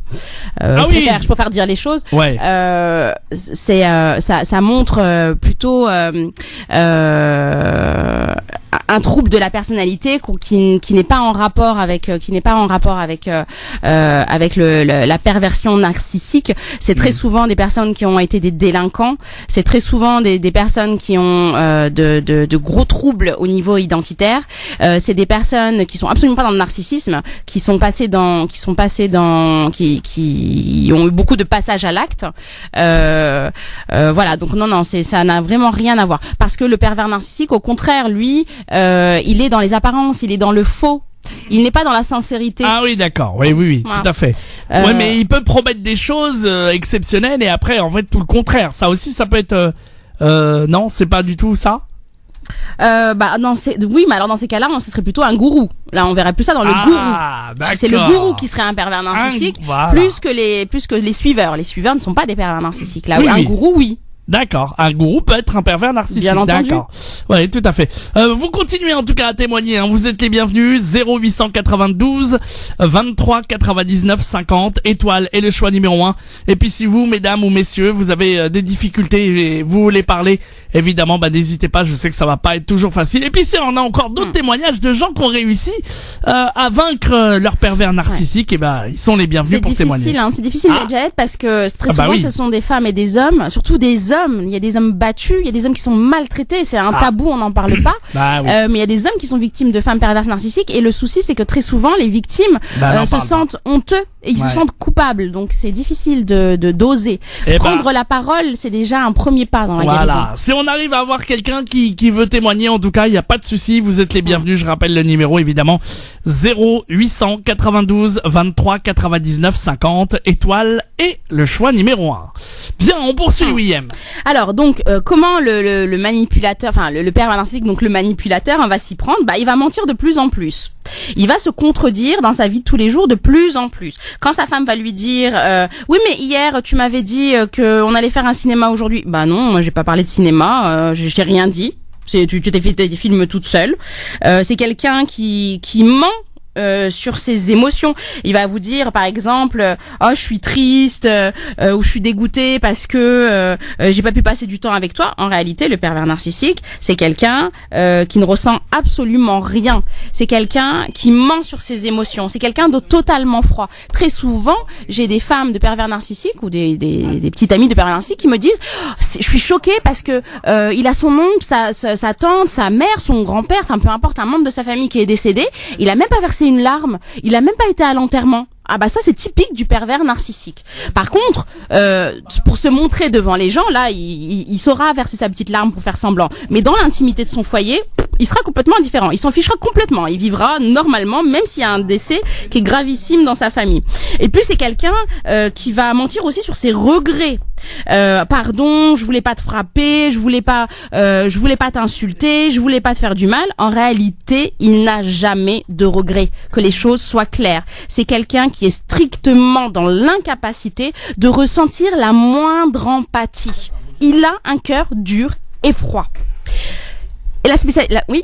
Je préfère dire les choses. Ouais. Ça montre plutôt un trouble de la personnalité qui n'est pas en rapport avec la perversion narcissique. C'est très souvent des personnes qui ont été des délinquants. C'est très souvent des personnes qui ont de gros troubles au niveau identitaire. C'est des personnes qui sont absolument pas dans le narcissisme, qui ont eu beaucoup de passages à l'acte. Voilà, donc non, ça n'a vraiment rien à voir. Parce que le pervers narcissique, au contraire, lui, il est dans les apparences, il est dans le faux. Il n'est pas dans la sincérité. Ah oui, d'accord. Oui, voilà. Tout à fait. Ouais, mais il peut promettre des choses exceptionnelles et après, en fait, tout le contraire. Ça aussi, ça peut être... non, c'est pas du tout ça. Non, oui, mais alors dans ces cas-là, ce serait plutôt un gourou. Là, on verrait plus ça dans le gourou. C'est le gourou qui serait un pervers narcissique, plus que les suiveurs. Les suiveurs ne sont pas des pervers narcissiques. Là, un gourou, oui. D'accord. Un gourou peut être un pervers narcissique. Bien entendu. D'accord. Ouais, tout à fait. Vous continuez en tout cas à témoigner, hein. Vous êtes les bienvenus. 0892 23 99 50 étoile est le choix numéro 1. Et puis si vous, mesdames ou messieurs, vous avez des difficultés et vous voulez parler, évidemment, n'hésitez pas. Je sais que ça va pas être toujours facile. Et puis si on a encore d'autres témoignages de gens qui ont réussi à vaincre leur pervers narcissique, et ils sont les bienvenus pour témoigner. C'est difficile, Jahed, parce que très souvent ce sont des femmes et des hommes, surtout des hommes. Il y a des hommes battus, il y a des hommes qui sont maltraités, c'est un tabou, on n'en parle pas. Mais il y a des hommes qui sont victimes de femmes perverses narcissiques, et le souci c'est que très souvent les victimes se sentent honteux et ils se sentent coupables, donc c'est difficile d'oser. Prendre la parole, c'est déjà un premier pas dans la guérison. Si on arrive à avoir quelqu'un qui veut témoigner, en tout cas, il n'y a pas de souci, vous êtes les bienvenus. Je rappelle le numéro évidemment, 0892 23 99 50 étoile et le choix numéro 1. Bien, on poursuit, William. Alors donc comment le manipulateur, enfin le pervers narcissique, donc le manipulateur, va s'y prendre. Il va mentir de plus en plus. Il va se contredire dans sa vie de tous les jours de plus en plus. Quand sa femme va lui dire oui mais hier tu m'avais dit que on allait faire un cinéma aujourd'hui. Non, moi j'ai pas parlé de cinéma, j'ai rien dit. Tu t'es fait des films toute seule. C'est quelqu'un qui ment sur ses émotions. Il va vous dire par exemple oh je suis triste ou je suis dégoûté parce que j'ai pas pu passer du temps avec toi. En réalité, le pervers narcissique, c'est quelqu'un qui ne ressent absolument rien. C'est quelqu'un qui ment sur ses émotions. C'est quelqu'un de totalement froid. Très souvent, j'ai des femmes de pervers narcissiques ou des petites amies de pervers narcissiques qui me disent je suis choquée parce que il a son oncle, sa tante, sa mère, son grand-père, enfin peu importe, un membre de sa famille qui est décédé, il a même pas versé une larme, il a même pas été à l'enterrement. Ah bah ça c'est typique du pervers narcissique. Par contre, pour se montrer devant les gens, là, il saura verser sa petite larme pour faire semblant. Mais dans l'intimité de son foyer, il sera complètement différent. Il s'en fichera complètement. Il vivra normalement, même s'il y a un décès qui est gravissime dans sa famille. Et puis c'est quelqu'un qui va mentir aussi sur ses regrets. Pardon, je voulais pas te frapper, je voulais pas t'insulter, je voulais pas te faire du mal. En réalité, il n'a jamais de regrets. Que les choses soient claires. C'est quelqu'un qui est strictement dans l'incapacité de ressentir la moindre empathie. Il a un cœur dur et froid. Et oui.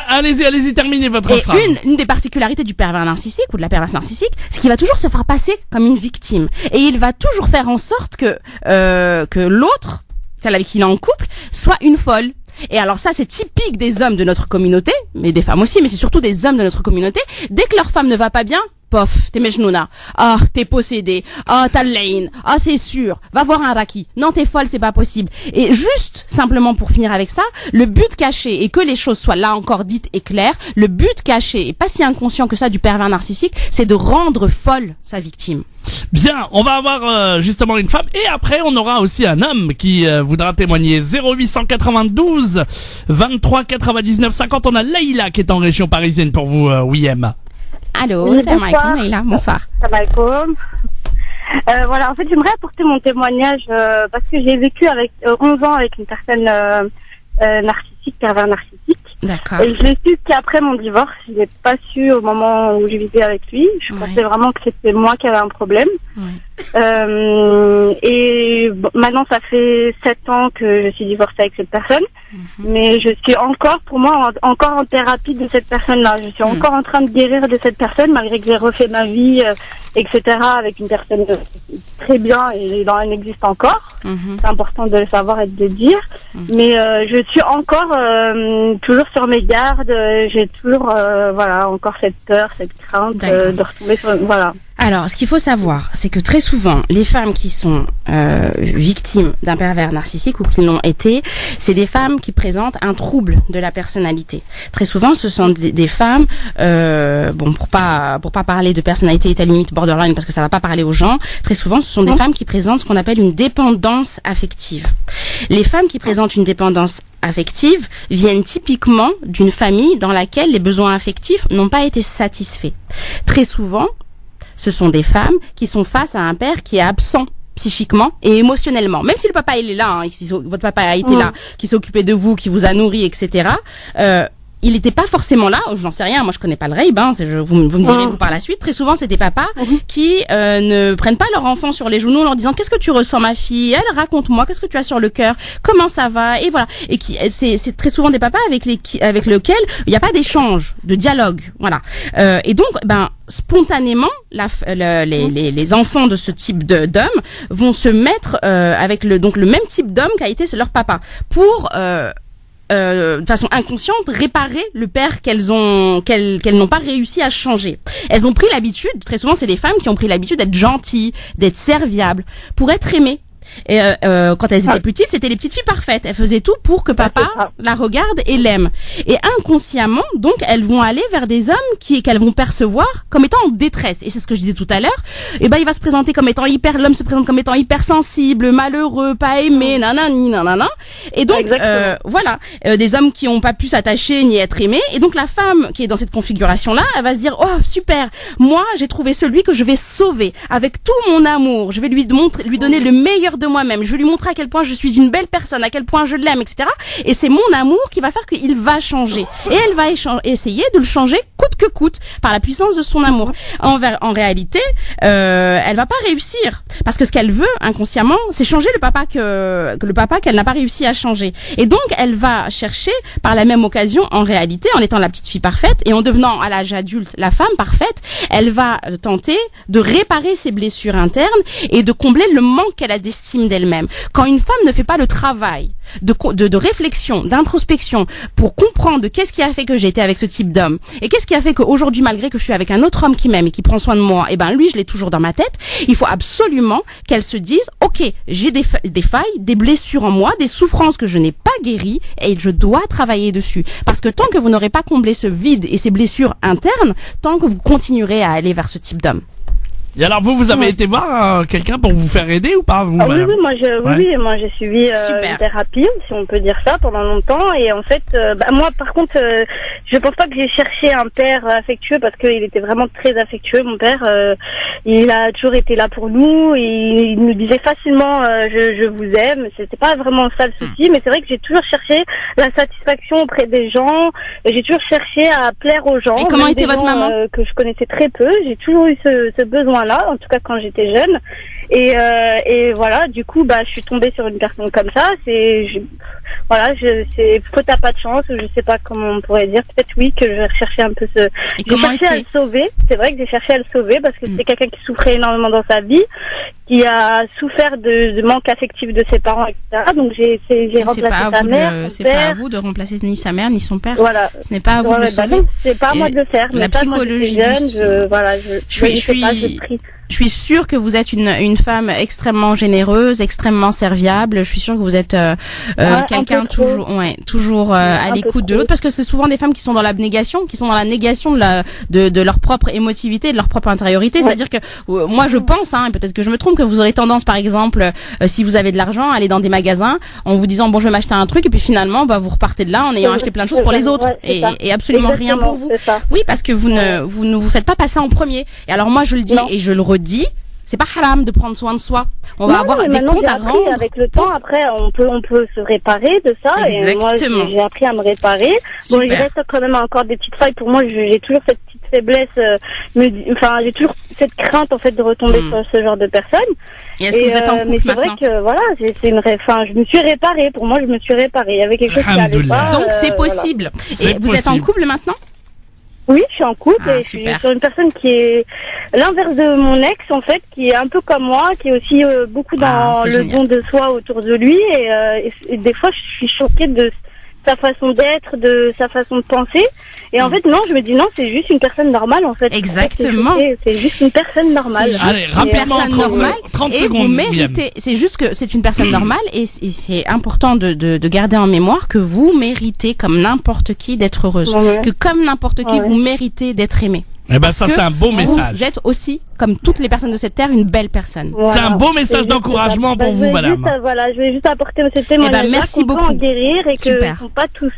Allez-y, terminez votre phrase. Une des particularités du pervers narcissique ou de la perverse narcissique, c'est qu'il va toujours se faire passer comme une victime. Et il va toujours faire en sorte que l'autre, celle avec qui il est en couple, soit une folle. Et alors ça, c'est typique des hommes de notre communauté, mais des femmes aussi, mais c'est surtout des hommes de notre communauté. Dès que leur femme ne va pas bien, pof, t'es mejnouna. Ah, t'es possédé. Ah, t'as le lane. Ah, c'est sûr. Va voir un raki. Non, t'es folle, c'est pas possible. Et juste, simplement pour finir avec ça, le but caché, et que les choses soient là encore dites et claires, le but caché, et pas si inconscient que ça du pervers narcissique, c'est de rendre folle sa victime. Bien, on va avoir justement une femme et après on aura aussi un homme qui voudra témoigner. 0892 23 99 50. On a Leïla qui est en région parisienne pour vous, Wiem. Allô, salam alaikum Leïla, bonsoir. Salam alaikum. Voilà, en fait j'aimerais apporter mon témoignage parce que j'ai vécu avec 11 ans avec une personne narcissique, pervers narcissique. D'accord. Et je l'ai su qu'après mon divorce, je l'ai pas su au moment où je vivais avec lui. Je pensais vraiment que c'était moi qui avais un problème. Et maintenant ça fait 7 ans que je suis divorcée avec cette personne. Mais je suis encore, pour moi, encore en thérapie de cette personne-là. Je suis encore en train de guérir de cette personne malgré que j'ai refait ma vie, etc. avec une personne très bien et elle existe encore. C'est important de le savoir et de le dire. Mais je suis encore toujours sur mes gardes. J'ai toujours encore cette peur, cette crainte de retomber sur... Voilà. Alors, ce qu'il faut savoir, c'est que très souvent, les femmes qui sont victimes d'un pervers narcissique ou qui l'ont été, c'est des femmes qui présentent un trouble de la personnalité. Très souvent, ce sont des femmes, pour pas parler de personnalité à la limite borderline parce que ça va pas parler aux gens. Très souvent, ce sont des femmes qui présentent ce qu'on appelle une dépendance affective. Les femmes qui présentent une dépendance affective viennent typiquement d'une famille dans laquelle les besoins affectifs n'ont pas été satisfaits. Très souvent, ce sont des femmes qui sont face à un père qui est absent psychiquement et émotionnellement. Même si le papa il est là, votre papa a été là, qui s'est occupé de vous, qui vous a nourri, etc. Il n'était pas forcément là, je n'en sais rien, moi je connais pas le rape, vous me direz vous par la suite. Très souvent c'est des papas qui ne prennent pas leur enfant sur les genoux en leur disant qu'est-ce que tu ressens ma fille, elle raconte-moi, qu'est-ce que tu as sur le cœur, comment ça va, et voilà. Et qui c'est très souvent des papas avec lesquels il n'y a pas d'échange, de dialogue, voilà. Et donc spontanément les enfants de ce type d'hommes vont se mettre avec le même type d'homme qu'a été leur papa pour de façon inconsciente réparer le père qu'elles n'ont pas réussi à changer. Elles ont pris l'habitude, très souvent c'est des femmes qui ont pris l'habitude d'être gentilles, d'être serviables, pour être aimées. Et quand elles étaient petites, c'était les petites filles parfaites. Elles faisaient tout pour que papa la regarde et l'aime. Et inconsciemment, donc, elles vont aller vers des hommes qu'elles vont percevoir comme étant en détresse. Et c'est ce que je disais tout à l'heure. Et il va se présenter comme étant l'homme se présente comme étant hypersensible, malheureux, pas aimé, nanana. Et donc, des hommes qui n'ont pas pu s'attacher ni être aimés. Et donc, la femme qui est dans cette configuration-là, elle va se dire, oh, super, moi, j'ai trouvé celui que je vais sauver avec tout mon amour. Je vais lui donner le meilleur de moi-même, je vais lui montrer à quel point je suis une belle personne, à quel point je l'aime, etc. Et c'est mon amour qui va faire qu'il va changer. Et elle va essayer de le changer coûte que coûte, par la puissance de son amour. En réalité, elle va pas réussir. Parce que ce qu'elle veut, inconsciemment, c'est changer le papa qu'elle n'a pas réussi à changer. Et donc, elle va chercher, par la même occasion, en réalité, en étant la petite fille parfaite, et en devenant, à l'âge adulte, la femme parfaite, elle va tenter de réparer ses blessures internes et de combler le manque qu'elle a d'estime d'elle-même. Quand une femme ne fait pas le travail de réflexion, d'introspection, pour comprendre qu'est-ce qui a fait que j'ai été avec ce type d'homme, et qu'est-ce qui a fait qu'aujourd'hui, malgré que je suis avec un autre homme qui m'aime et qui prend soin de moi, et ben lui, je l'ai toujours dans ma tête, il faut absolument qu'elle se dise, ok, j'ai des failles, des blessures en moi, des souffrances que je n'ai pas guéries, et je dois travailler dessus. Parce que tant que vous n'aurez pas comblé ce vide et ces blessures internes, tant que vous continuerez à aller vers ce type d'homme. Et alors vous avez été voir quelqu'un pour vous faire aider ou pas vous? Oui, moi j'ai suivi une thérapie, si on peut dire ça, pendant longtemps. Et en fait, moi par contre, je pense pas que j'ai cherché un père affectueux, parce qu'il était vraiment très affectueux. Mon père, il a toujours été là pour nous. Il nous disait facilement je vous aime. C'était pas vraiment ça le souci, mais c'est vrai que j'ai toujours cherché la satisfaction auprès des gens. J'ai toujours cherché à plaire aux gens. Et comment était votre maman que je connaissais très peu. J'ai toujours eu ce besoin-là, en tout cas quand j'étais jeune. Et voilà, du coup, je suis tombée sur une personne comme ça. C'est faute à pas de chance, ou je sais pas comment on pourrait dire. Peut-être oui, que je cherchais un peu j'ai cherché à le sauver. C'est vrai que j'ai cherché à le sauver, parce que c'est quelqu'un qui souffrait énormément dans sa vie, qui a souffert de manque affectif de ses parents, etc. Donc j'ai remplacé sa mère, c'est pas à vous de remplacer ni sa mère ni son père. Voilà. Ce n'est pas à vous de le sauver. Non, c'est pas à moi de le faire. La psychologie. Je suis sûre que vous êtes une femme extrêmement généreuse, extrêmement serviable. Je suis sûre que vous êtes quelqu'un toujours à l'écoute de l'autre, parce que c'est souvent des femmes qui sont dans l'abnégation, qui sont dans la négation de leur propre émotivité, de leur propre intériorité. C'est-à-dire que moi je pense, et peut-être que je me trompe, que vous aurez tendance, par exemple, si vous avez de l'argent, à aller dans des magasins en vous disant bon, je vais m'acheter un truc, et puis finalement vous repartez de là en ayant acheté plein de choses pour les autres, et absolument rien pour vous. Oui, parce que vous ne vous faites pas passer en premier. Et alors moi je le dis et je le redis, c'est pas haram de prendre soin de soi. On va avoir des comptes à rendre. Avec le temps, après, on peut se réparer de ça. Exactement. Et moi, j'ai appris à me réparer. Bon, il reste quand même encore des petites failles. Pour moi, j'ai toujours cette petite faiblesse. J'ai toujours cette crainte, en fait, de retomber sur ce genre de personnes. Et est-ce que vous êtes en couple maintenant? Mais c'est vrai que, je me suis réparée. Pour moi, je me suis réparée. Il y avait quelque chose qui n'allait pas. Donc, c'est possible. Et vous êtes en couple maintenant? Oui, je suis en couple et je suis sur une personne qui est l'inverse de mon ex, en fait, qui est un peu comme moi, qui est aussi beaucoup dans le don de soi autour de lui. Et des fois, je suis choquée de sa façon d'être, de sa façon de penser. Et en fait, non, je me dis non, c'est juste une personne normale, en fait. Exactement. C'est juste une personne normale. Allez, rapidement, 30 et secondes. Vous méritez, c'est juste que c'est une personne normale, et c'est important de garder en mémoire que vous méritez, comme n'importe qui, d'être heureuse. Que comme n'importe qui, vous méritez d'être aimée. Eh ben ça, c'est un beau message. Vous êtes aussi, comme toutes les personnes de cette terre, une belle personne. Voilà. C'est un beau message d'encouragement pour vous, madame. Je vais juste apporter ce témoignage. Merci beaucoup. Qu'on peut en guérir, et qu'ils ne sont pas tous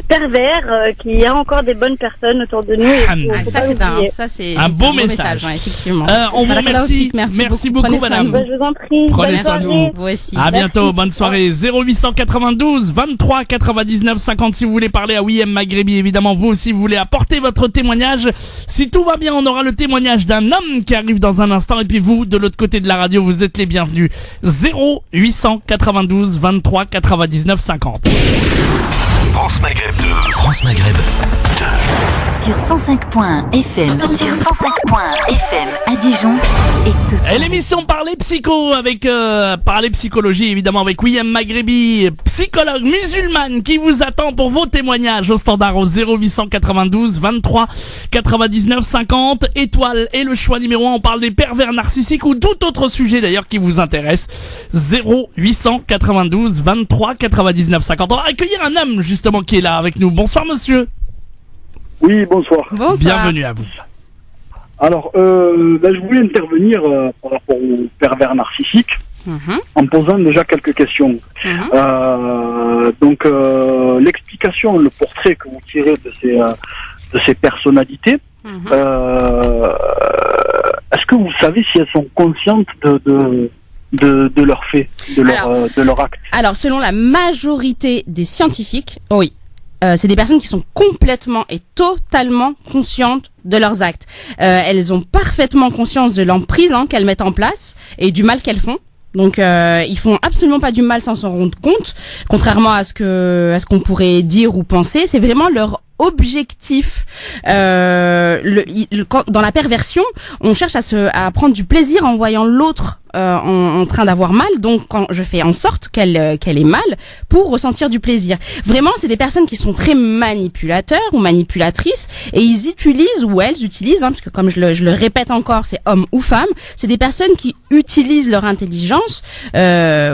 pervers, qu'il y a encore des bonnes personnes autour de nous. Ça c'est un beau message. Effectivement. On vous remercie. Merci beaucoup, madame. Je vous en prie. Prenez soin de vous. Vous aussi. À bientôt. Bonne soirée. 0892 23 99 50 si vous voulez parler à WIM Maghrebi. Évidemment, vous aussi, vous voulez apporter votre témoignage. Si tout va bien, on aura le témoignage d'un homme qui arrive dans un instant, et puis vous, de l'autre côté de la radio, vous êtes les bienvenus. 0892 23 99 50. France Maghreb 2. France Maghreb 2. Sur 105.fm. Sur 105.fm à Dijon et tout. Et l'émission Parler Psycho avec Parler Psychologie, évidemment, avec WIM Maghrebi, psychologue musulmane, qui vous attend pour vos témoignages au standard au 0892 23 99 50. Étoile et le choix numéro 1. On parle des pervers narcissiques ou tout autre sujet d'ailleurs qui vous intéresse. 0892 23 99 50. On va accueillir un homme justement qui est là avec nous. Bonsoir monsieur. Oui, bonsoir. Bienvenue à vous. Alors, je voulais intervenir par rapport aux pervers narcissiques en posant déjà quelques questions. Donc, l'explication, le portrait que vous tirez de ces personnalités, est-ce que vous savez si elles sont conscientes de de leurs faits, de leur acte. Alors, selon la majorité des scientifiques, oui. C'est des personnes qui sont complètement et totalement conscientes de leurs actes. Elles ont parfaitement conscience de l'emprise qu'elles mettent en place et du mal qu'elles font. Donc ils font absolument pas du mal sans s'en rendre compte, contrairement à ce qu'on pourrait dire ou penser. C'est vraiment leur objectif. Dans la perversion, on cherche à prendre du plaisir en voyant l'autre en train d'avoir mal. Donc quand je fais en sorte qu'elle ait mal pour ressentir du plaisir. Vraiment, c'est des personnes qui sont très manipulateurs ou manipulatrices et ils utilisent ou elles utilisent, parce que comme je le répète encore, c'est homme ou femme, c'est des personnes qui utilisent leur intelligence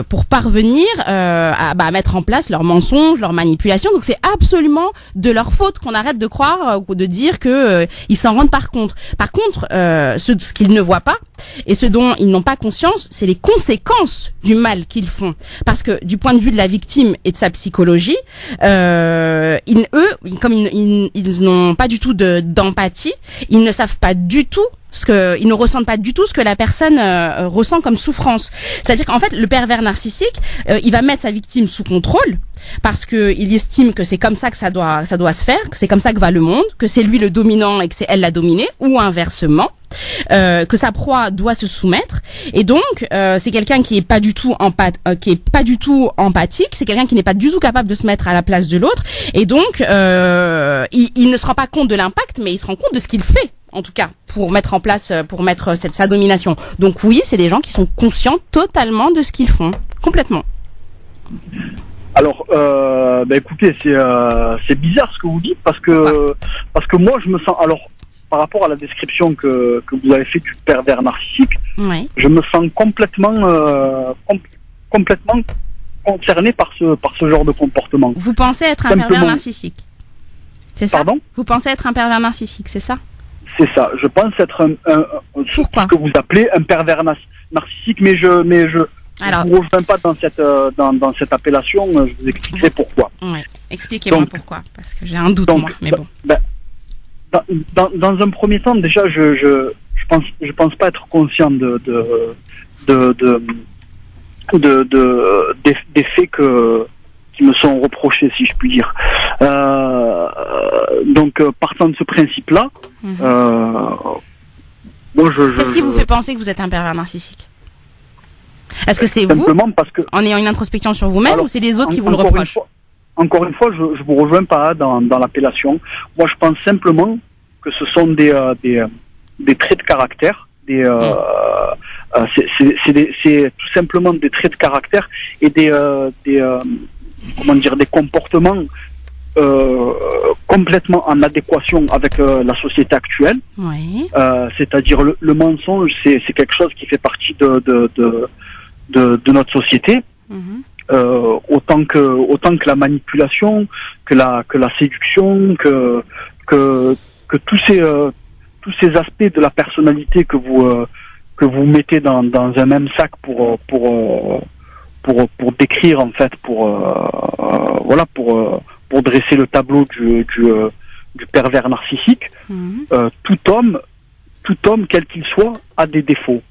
pour parvenir à mettre en place leurs mensonges, leurs manipulations. Donc c'est absolument de leur faute qu'on arrête de croire ou de dire que ils s'en rendent par compte. Par contre, ce qu'ils ne voient pas et ce dont ils n'ont pas conscience, c'est les conséquences du mal qu'ils font. Parce que du point de vue de la victime et de sa psychologie, comme ils n'ont pas du tout d'empathie, ils ne savent pas du tout ils ne ressentent pas du tout ce que la personne ressent comme souffrance. C'est-à-dire qu'en fait, le pervers narcissique, il va mettre sa victime sous contrôle parce que il estime que c'est comme ça que ça doit se faire, que c'est comme ça que va le monde, que c'est lui le dominant et que c'est elle la dominée, ou inversement. Que sa proie doit se soumettre, et donc c'est quelqu'un qui est pas du tout empathique, c'est quelqu'un qui n'est pas du tout capable de se mettre à la place de l'autre, et donc il ne se rend pas compte de l'impact, mais il se rend compte de ce qu'il fait, en tout cas pour mettre sa domination. Donc oui, c'est des gens qui sont conscients totalement de ce qu'ils font, complètement. Alors, écoutez, c'est bizarre ce que vous dites parce que moi je me sens par rapport à la description que vous avez fait du pervers narcissique, oui. Je me sens complètement concerné par ce genre de comportement. Vous pensez être un pervers narcissique, c'est ça? Pardon? Vous pensez être un pervers narcissique, c'est ça? C'est ça. Je pense être Pourquoi? ce que vous appelez un pervers narcissique, mais je ne vous rejoins pas dans cette appellation. Je vous expliquerai pourquoi. Oui. Expliquez-moi pourquoi, parce que j'ai un doute moi. Mais bon. Dans un premier temps, déjà, je pense pas être conscient des faits qui me sont reprochés, si je puis dire. Donc, partant de ce principe-là, moi, qu'est-ce qui vous fait penser que vous êtes un pervers narcissique? Est-ce que c'est vous, parce que, en ayant une introspection sur vous-même, ou c'est les autres qui vous le reprochent? Encore une fois, je vous rejoins pas dans l'appellation. Moi, je pense simplement que ce sont des traits de caractère, c'est tout simplement des traits de caractère et des comportements complètement en adéquation avec la société actuelle. Oui. C'est-à-dire le mensonge, c'est quelque chose qui fait partie de notre société. Autant que la manipulation, que la séduction, que tous ces aspects de la personnalité que vous mettez dans un même sac pour décrire, en fait, pour dresser le tableau du pervers narcissique. Tout homme quel qu'il soit a des défauts.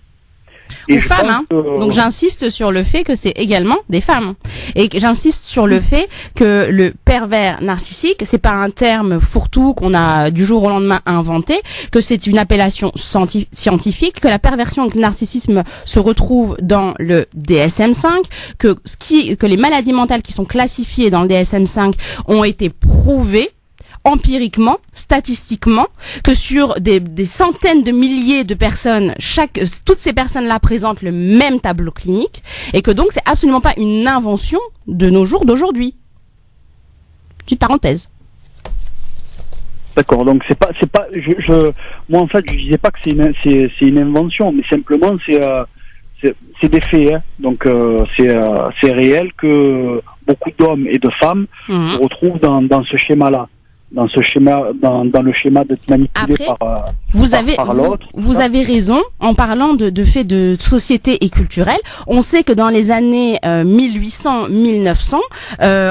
Ou femmes, Donc j'insiste sur le fait que c'est également des femmes. Et j'insiste sur le fait que le pervers narcissique, c'est pas un terme fourre-tout qu'on a du jour au lendemain inventé, que c'est une appellation scientifique, que la perversion et le narcissisme se retrouvent dans le DSM-5, que les maladies mentales qui sont classifiées dans le DSM-5 ont été prouvées empiriquement, statistiquement, que sur des centaines de milliers de personnes, toutes ces personnes-là présentent le même tableau clinique, et que donc c'est absolument pas une invention de nos jours d'aujourd'hui. Petite parenthèse. D'accord, donc c'est pas, moi en fait je disais pas que c'est une invention, mais simplement c'est des faits, hein. Donc c'est réel que beaucoup d'hommes et de femmes se retrouvent dans ce schéma-là. dans ce schéma, dans le schéma d'être manipulé par l'autre. Vous avez raison en parlant de fait de société et culturelle. On sait que dans les années 1800-1900,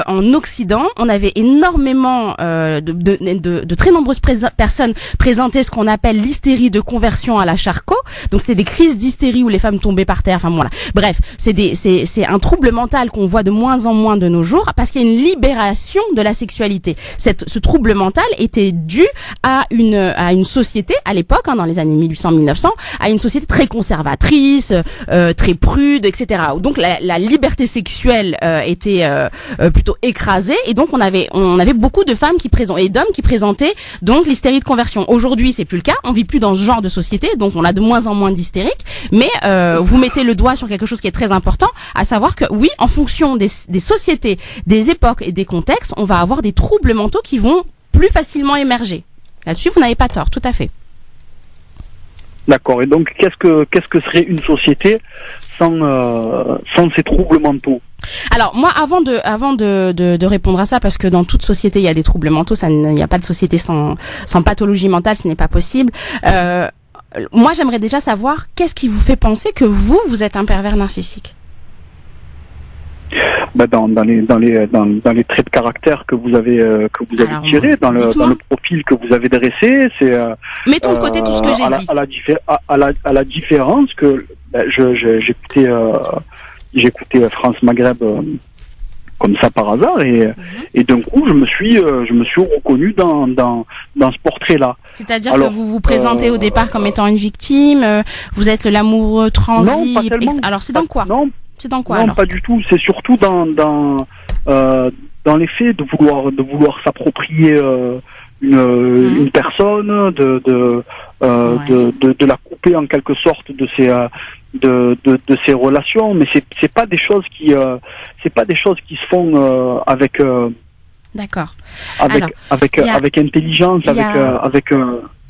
en Occident, on avait énormément de très nombreuses personnes présentaient ce qu'on appelle l'hystérie de conversion à la Charcot. Donc c'est des crises d'hystérie où les femmes tombaient par terre. Enfin voilà. Bref, c'est un trouble mental qu'on voit de moins en moins de nos jours parce qu'il y a une libération de la sexualité. Ce trouble mental était dû à une société à l'époque, dans les années 1800-1900, à une société très conservatrice, très prude, etc. Donc la liberté sexuelle était plutôt écrasée et donc on avait beaucoup de femmes et d'hommes qui présentaient donc l'hystérie de conversion. Aujourd'hui, c'est plus le cas. On vit plus dans ce genre de société, donc on a de moins en moins d'hystériques. Mais vous mettez le doigt sur quelque chose qui est très important, à savoir que oui, en fonction des sociétés, des époques et des contextes, on va avoir des troubles mentaux qui vont plus facilement émerger. Là-dessus, vous n'avez pas tort, tout à fait. D'accord. Et donc, qu'est-ce que serait une société sans ces troubles mentaux? Alors moi, avant de répondre à ça, parce que dans toute société il y a des troubles mentaux, il n'y a pas de société sans pathologie mentale, ce n'est pas possible. Moi, j'aimerais déjà savoir qu'est-ce qui vous fait penser que vous êtes un pervers narcissique? Dans les traits de caractère que vous avez tirés, dans le profil que vous avez dressé, c'est mettons de côté tout ce que j'ai dit. À la différence que j'écoutais France Maghreb comme ça par hasard et d'un coup je me suis reconnu dans ce portrait-là. C'est-à-dire que vous vous présentez au départ comme étant une victime, vous êtes l'amoureux transi. Non, pas tellement. Alors c'est dans quoi? C'est dans quoi non, alors? Pas du tout. C'est surtout dans l'effet de vouloir s'approprier une personne, de la couper en quelque sorte de ses relations. Mais c'est pas des choses qui se font avec. D'accord. Avec intelligence,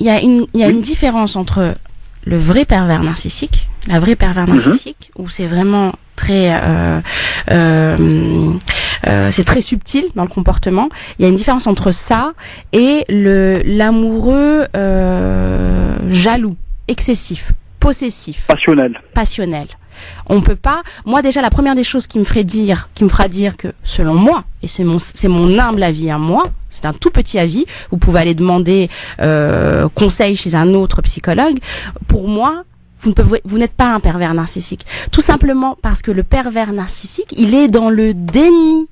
Il y a une différence entre le vrai pervers narcissique, la vraie pervers narcissique, où c'est vraiment très c'est très subtil dans le comportement. Il y a une différence entre ça et l'amoureux jaloux, excessif, possessif, passionnel. On peut pas. Moi déjà, la première des choses qui me fera dire que selon moi, et c'est mon humble avis à moi, c'est un tout petit avis. Vous pouvez aller demander conseil chez un autre psychologue. Pour moi, vous n'êtes pas un pervers narcissique. Tout simplement parce que le pervers narcissique, il est dans le déni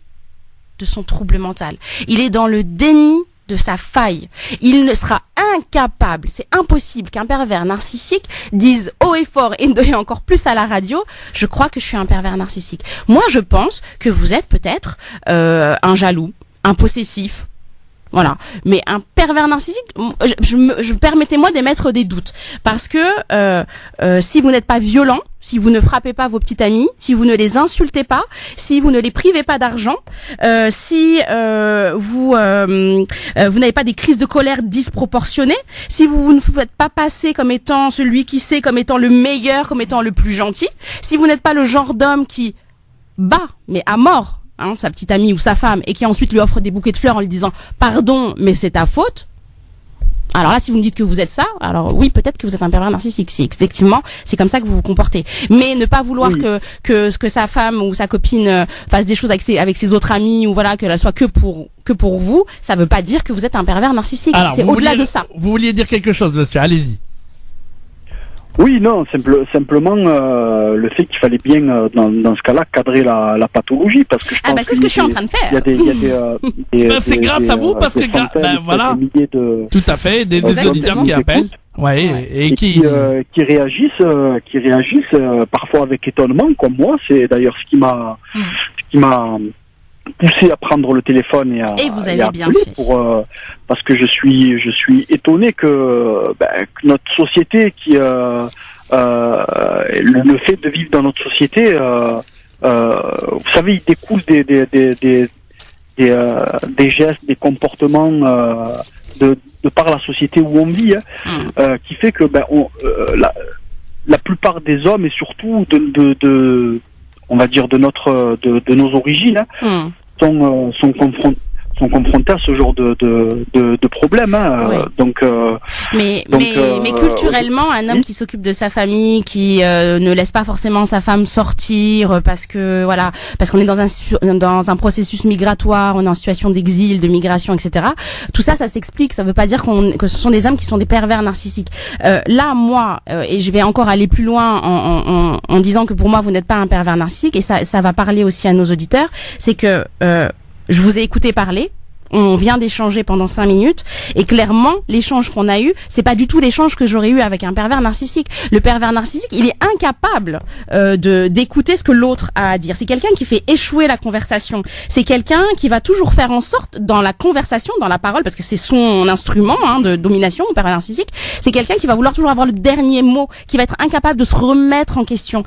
de son trouble mental. Il est dans le déni de sa faille. Il ne sera incapable, c'est impossible qu'un pervers narcissique dise haut et fort et encore plus à la radio, je crois que je suis un pervers narcissique. Moi, je pense que vous êtes peut-être un jaloux, un possessif. Voilà. Mais un pervers narcissique, permettez-moi d'émettre des doutes. Parce que si vous n'êtes pas violent, si vous ne frappez pas vos petites amies, si vous ne les insultez pas, si vous ne les privez pas d'argent, si vous n'avez pas des crises de colère disproportionnées, si vous ne vous faites pas passer comme étant celui qui sait, comme étant le meilleur, comme étant le plus gentil, si vous n'êtes pas le genre d'homme qui bat, mais à mort, sa petite amie ou sa femme, et qui ensuite lui offre des bouquets de fleurs en lui disant « Pardon, mais c'est ta faute », alors là, si vous me dites que vous êtes ça, alors oui, peut-être que vous êtes un pervers narcissique. Si effectivement, c'est comme ça que vous vous comportez. Mais ne pas vouloir que sa femme ou sa copine fasse des choses avec ses autres amis ou voilà, qu'elle soit que pour vous, ça veut pas dire que vous êtes un pervers narcissique. Alors, c'est au-delà de ça. Vous vouliez dire quelque chose, monsieur, allez-y. Oui, non, simplement le fait qu'il fallait bien dans ce cas-là cadrer la pathologie, parce que je pense c'est ce que je suis en train de faire. Il y a c'est grâce à vous parce que voilà, tout à fait, des auditeurs qui appellent, et qui réagissent parfois avec étonnement, comme moi. C'est d'ailleurs ce qui m'a poussé à prendre le téléphone et vous avez bien fait. Parce que je suis étonné que notre société le fait de vivre dans notre société, vous savez, il découle des gestes, des comportements de par la société où on vit, qui fait que la plupart des hommes et surtout on va dire de nos origines, sont sont confrontés à ce genre de problème. Hein. Oui. Mais culturellement, un homme qui s'occupe de sa famille, qui ne laisse pas forcément sa femme sortir parce qu'on est dans un processus migratoire, on est en situation d'exil, de migration, etc. Tout ça s'explique. Ça veut pas dire que ce sont des hommes qui sont des pervers narcissiques. Là, moi, et je vais encore aller plus loin en disant que pour moi, vous n'êtes pas un pervers narcissique, et ça va parler aussi à nos auditeurs, c'est que je vous ai écouté parler. On vient d'échanger pendant 5 minutes et clairement, l'échange qu'on a eu, c'est pas du tout l'échange que j'aurais eu avec un pervers narcissique. Le pervers narcissique, il est incapable d'écouter ce que l'autre a à dire. C'est quelqu'un qui fait échouer la conversation. C'est quelqu'un qui va toujours faire en sorte, dans la conversation, dans la parole, parce que c'est son instrument de domination, le pervers narcissique, c'est quelqu'un qui va vouloir toujours avoir le dernier mot, qui va être incapable de se remettre en question.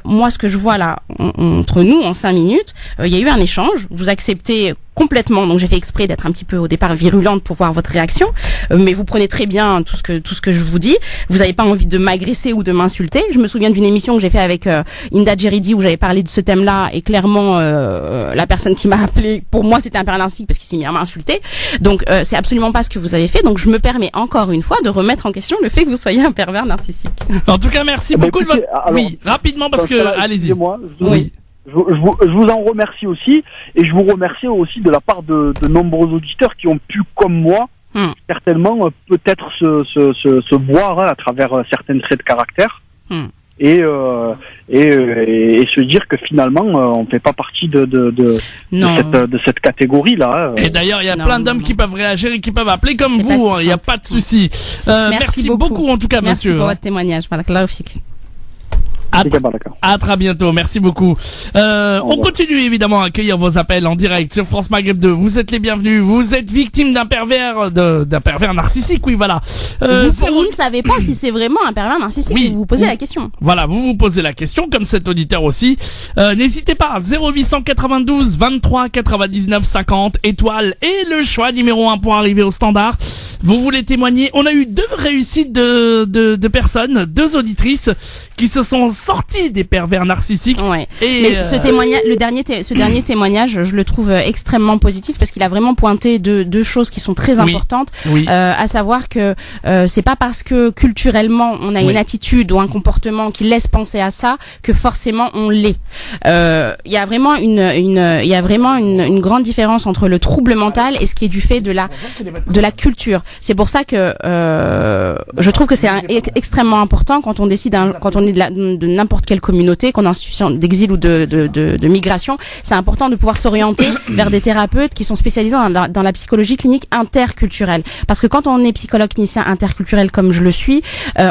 Moi, ce que je vois là, entre nous, en 5 minutes, il y a eu un échange. Vous acceptez complètement, donc j'ai fait exprès d'être un petit peu au départ virulente pour voir votre réaction, mais vous prenez très bien tout ce que je vous dis. Vous n'avez pas envie de m'agresser ou de m'insulter. Je me souviens d'une émission que j'ai fait avec Inda Djeridi où j'avais parlé de ce thème-là, et clairement la personne qui m'a appelé, pour moi c'était un pervers narcissique parce qu'il s'est mis à m'insulter. Donc c'est absolument pas ce que vous avez fait. Donc je me permets encore une fois de remettre en question le fait que vous soyez un pervers narcissique. En tout cas, merci beaucoup de votre... Oui, rapidement parce que... Allez-y. Oui. Je vous en remercie aussi, et je vous remercie aussi de la part de nombreux auditeurs qui ont pu, comme moi, certainement peut-être se voir à travers certains traits de caractère, et se dire que finalement on fait pas partie de cette catégorie-là. Et d'ailleurs, il y a plein d'hommes qui peuvent réagir et qui peuvent appeler comme vous. Il n'y a pas de souci. Merci beaucoup en tout cas, merci monsieur. Merci pour votre témoignage. À très bientôt, merci beaucoup. On continue évidemment à accueillir vos appels en direct sur France Maghreb 2. Vous êtes les bienvenus. Vous êtes victime d'un pervers narcissique, oui, voilà. Vous ne savez pas si c'est vraiment un pervers narcissique. Oui, vous vous posez la question. Voilà, vous vous posez la question, comme cet auditeur aussi. N'hésitez pas, 0892 23 99 50 étoiles et le choix numéro 1 pour arriver au standard. Vous voulez témoigner? On a eu 2 réussites de personnes, 2 auditrices qui se sont sorties des pervers narcissiques. Ouais. Mais ce témoignage, ce dernier témoignage, je le trouve extrêmement positif parce qu'il a vraiment pointé deux choses qui sont très importantes. Oui. À savoir que c'est pas parce que culturellement on a une attitude ou un comportement qui laisse penser à ça que forcément on l'est. Il y a vraiment une grande différence entre le trouble mental et ce qui est du fait de la culture. C'est pour ça que je trouve que c'est extrêmement important quand on décide, quand on est de n'importe quelle communauté, qu'on est en situation d'exil ou de migration, c'est important de pouvoir s'orienter vers des thérapeutes qui sont spécialisés dans la psychologie clinique interculturelle. Parce que quand on est psychologue clinicien interculturel comme je le suis,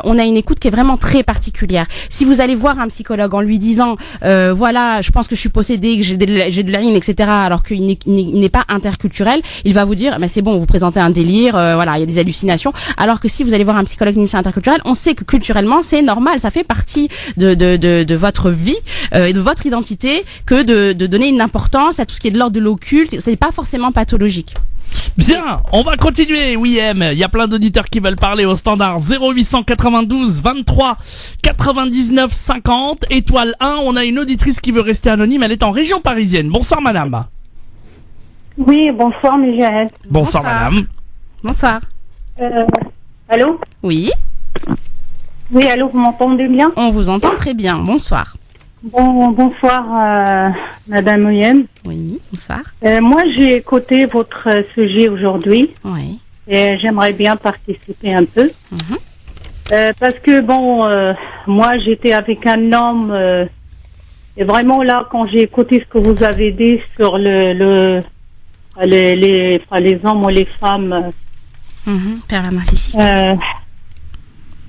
on a une écoute qui est vraiment très particulière. Si vous allez voir un psychologue en lui disant voilà, je pense que je suis possédée, que j'ai de la haine, etc., alors qu'il n'est pas interculturel, il va vous dire mais c'est bon, vous présentez un délire, voilà, il y a des hallucinations. Alors que si vous allez voir un psychologue clinicien interculturel, on sait que culturellement c'est normal, ça fait partie de votre vie et de votre identité que de donner une importance à tout ce qui est de l'ordre de l'occulte. C'est pas forcément pathologique. Bien, on va continuer. Oui, il y a plein d'auditeurs qui veulent parler au standard 0892 23 99 50 étoile 1. On a une auditrice qui veut rester anonyme, elle est en région parisienne. Bonsoir madame. Oui, bonsoir Mijaël. Bonsoir madame. Bonsoir. Allô? Oui. Oui, allô, vous m'entendez bien? On vous entend très bien. Bonsoir. Bonsoir, Madame Oyem. Oui, bonsoir. Moi, j'ai écouté votre sujet aujourd'hui. Oui. Et j'aimerais bien participer un peu. Parce que, moi, j'étais avec un homme. Et vraiment, là, quand j'ai écouté ce que vous avez dit sur les hommes ou les femmes. Pervers narcissique.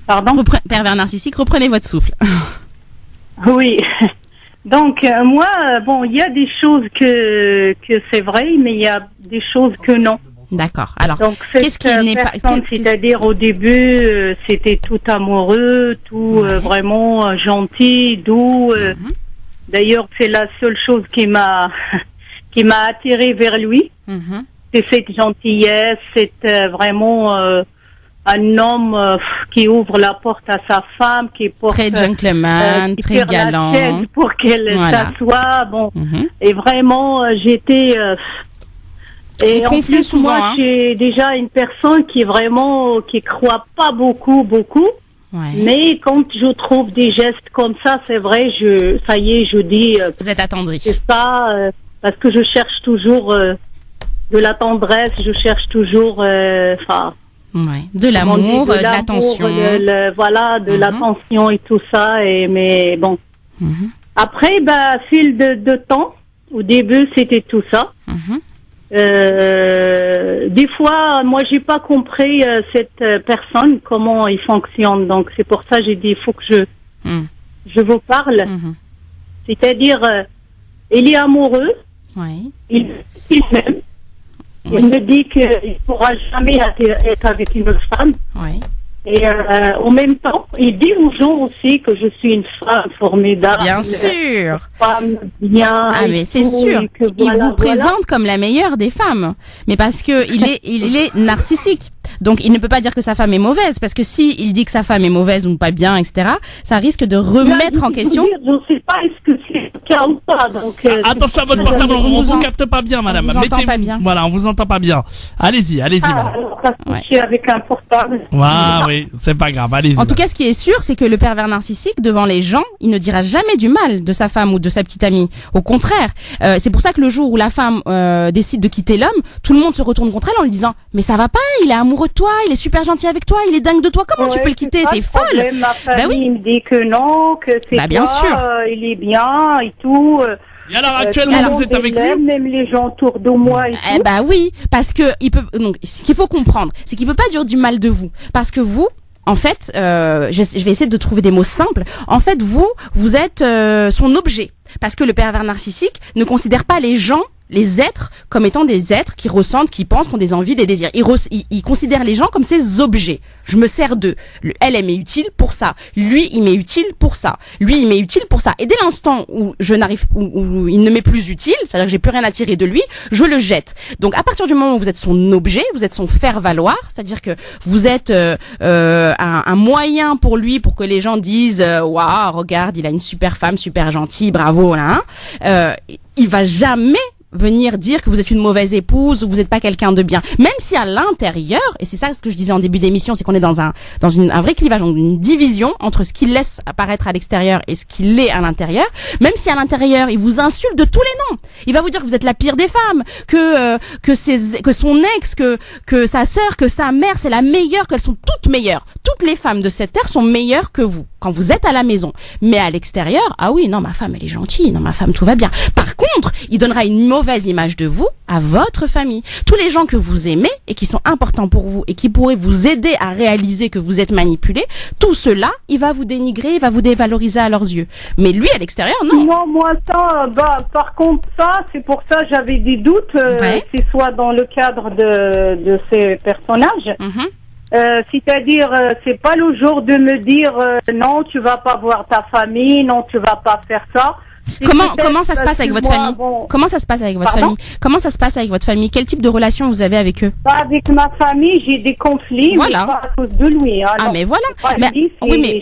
Pardon? Pervers narcissique, reprenez votre souffle. Oui. Donc, moi, il y a des choses que c'est vrai, mais il y a des choses que non. D'accord. Alors, donc, qu'est-ce qui n'est pas... C'est-à-dire, au début, c'était tout amoureux, tout vraiment gentil, doux. D'ailleurs, c'est la seule chose qui m'a attirée vers lui. C'est cette gentillesse, c'est vraiment... un homme qui ouvre la porte à sa femme, qui porte très gentleman, qui très galant, la tête pour qu'elle s'assoie. Et vraiment, j'étais Et en plus, moi, j'ai déjà une personne qui croit pas beaucoup. Ouais. Mais quand je trouve des gestes comme ça, c'est vrai, je dis. Vous êtes attendri. C'est ça, parce que je cherche toujours de la tendresse, je cherche toujours, de l'amour, de l'attention. De l'attention et tout ça. Mais bon. Mm-hmm. Après, fil de temps, au début, c'était tout ça. Mm-hmm. Des fois, moi, j'ai pas compris cette personne, comment il fonctionne. Donc, c'est pour ça que j'ai dit, il faut que je vous parle. Mm-hmm. C'est-à-dire, il est amoureux. Oui. Il m'aime. Oui. Il me dit qu'il pourra jamais être avec une autre femme. Oui. Et en même temps, il dit aux gens aussi que je suis une femme formidable. Bien sûr. Femme bien. Ah mais c'est sûr. Il vous présente comme la meilleure des femmes. Mais parce que il est narcissique. Donc il ne peut pas dire que sa femme est mauvaise, parce que si il dit que sa femme est mauvaise ou pas bien, etc., ça risque de remettre en question. Je ne sais pas est-ce que c'est le cas ou pas. Donc, attention à votre portable, on vous capte pas bien, madame. On vous entend pas bien. Voilà, on vous entend pas bien. Allez-y, madame. Je suis avec un portable. Oui, c'est pas grave, allez-y. En tout cas, ce qui est sûr, c'est que le pervers narcissique, devant les gens, il ne dira jamais du mal de sa femme ou de sa petite amie. Au contraire, c'est pour ça que le jour où la femme décide de quitter l'homme, tout le monde se retourne contre elle en lui disant « Mais ça va pas, il est amoureux de toi, il est super gentil avec toi, il est dingue de toi, comment tu peux le quitter, t'es folle ?» Ma famille me dit que non, que c'est bien sûr. Il est bien et tout. Et alors actuellement vous êtes avec lui? Même les gens autour de moi et tout. Oui, parce que donc ce qu'il faut comprendre, c'est qu'il peut pas dire du mal de vous, parce que vous, en fait, je vais essayer de trouver des mots simples. En fait, vous êtes son objet, parce que le pervers narcissique ne considère pas les gens, les êtres, comme étant des êtres qui ressentent, qui pensent, qui ont des envies, des désirs. Il considère les gens comme ses objets. Je me sers d'eux. Elle m'est utile pour ça. Lui, il m'est utile pour ça. Lui, il m'est utile pour ça. Et dès l'instant où où il ne m'est plus utile, c'est-à-dire que j'ai plus rien à tirer de lui, je le jette. Donc, à partir du moment où vous êtes son objet, vous êtes son faire-valoir, c'est-à-dire que vous êtes un moyen pour lui, pour que les gens disent waouh, regarde, il a une super femme, super gentille, bravo là. Il va jamais venir dire que vous êtes une mauvaise épouse ou que vous n'êtes pas quelqu'un de bien. Même si à l'intérieur, et c'est ça ce que je disais en début d'émission, c'est qu'on est dans un vrai clivage, une division entre ce qu'il laisse apparaître à l'extérieur et ce qu'il est à l'intérieur. Même si à l'intérieur, il vous insulte de tous les noms. Il va vous dire que vous êtes la pire des femmes, que son ex, que sa sœur, que sa mère, c'est la meilleure, qu'elles sont toutes meilleures. Toutes les femmes de cette terre sont meilleures que vous quand vous êtes à la maison. Mais à l'extérieur, ah oui, non, ma femme, elle est gentille, non, ma femme, tout va bien. Par contre, il donnera une mauvaise image de vous à votre famille. Tous les gens que vous aimez et qui sont importants pour vous et qui pourraient vous aider à réaliser que vous êtes manipulé, tout cela, il va vous dénigrer, il va vous dévaloriser à leurs yeux. Mais lui, à l'extérieur, non. Non, moi, ça, par contre, ça, c'est pour ça j'avais des doutes, c'est soit dans le cadre de ces personnages. Mm-hmm. C'est-à-dire, c'est pas le jour de me dire non, tu vas pas voir ta famille, non, tu vas pas faire ça. Comment ça se passe avec votre famille? Comment ça se passe avec votre famille? Comment ça se passe avec votre famille? Quel type de relation vous avez avec eux? Avec ma famille, j'ai des conflits, mais pas à cause de lui. Hein, mais voilà. Mais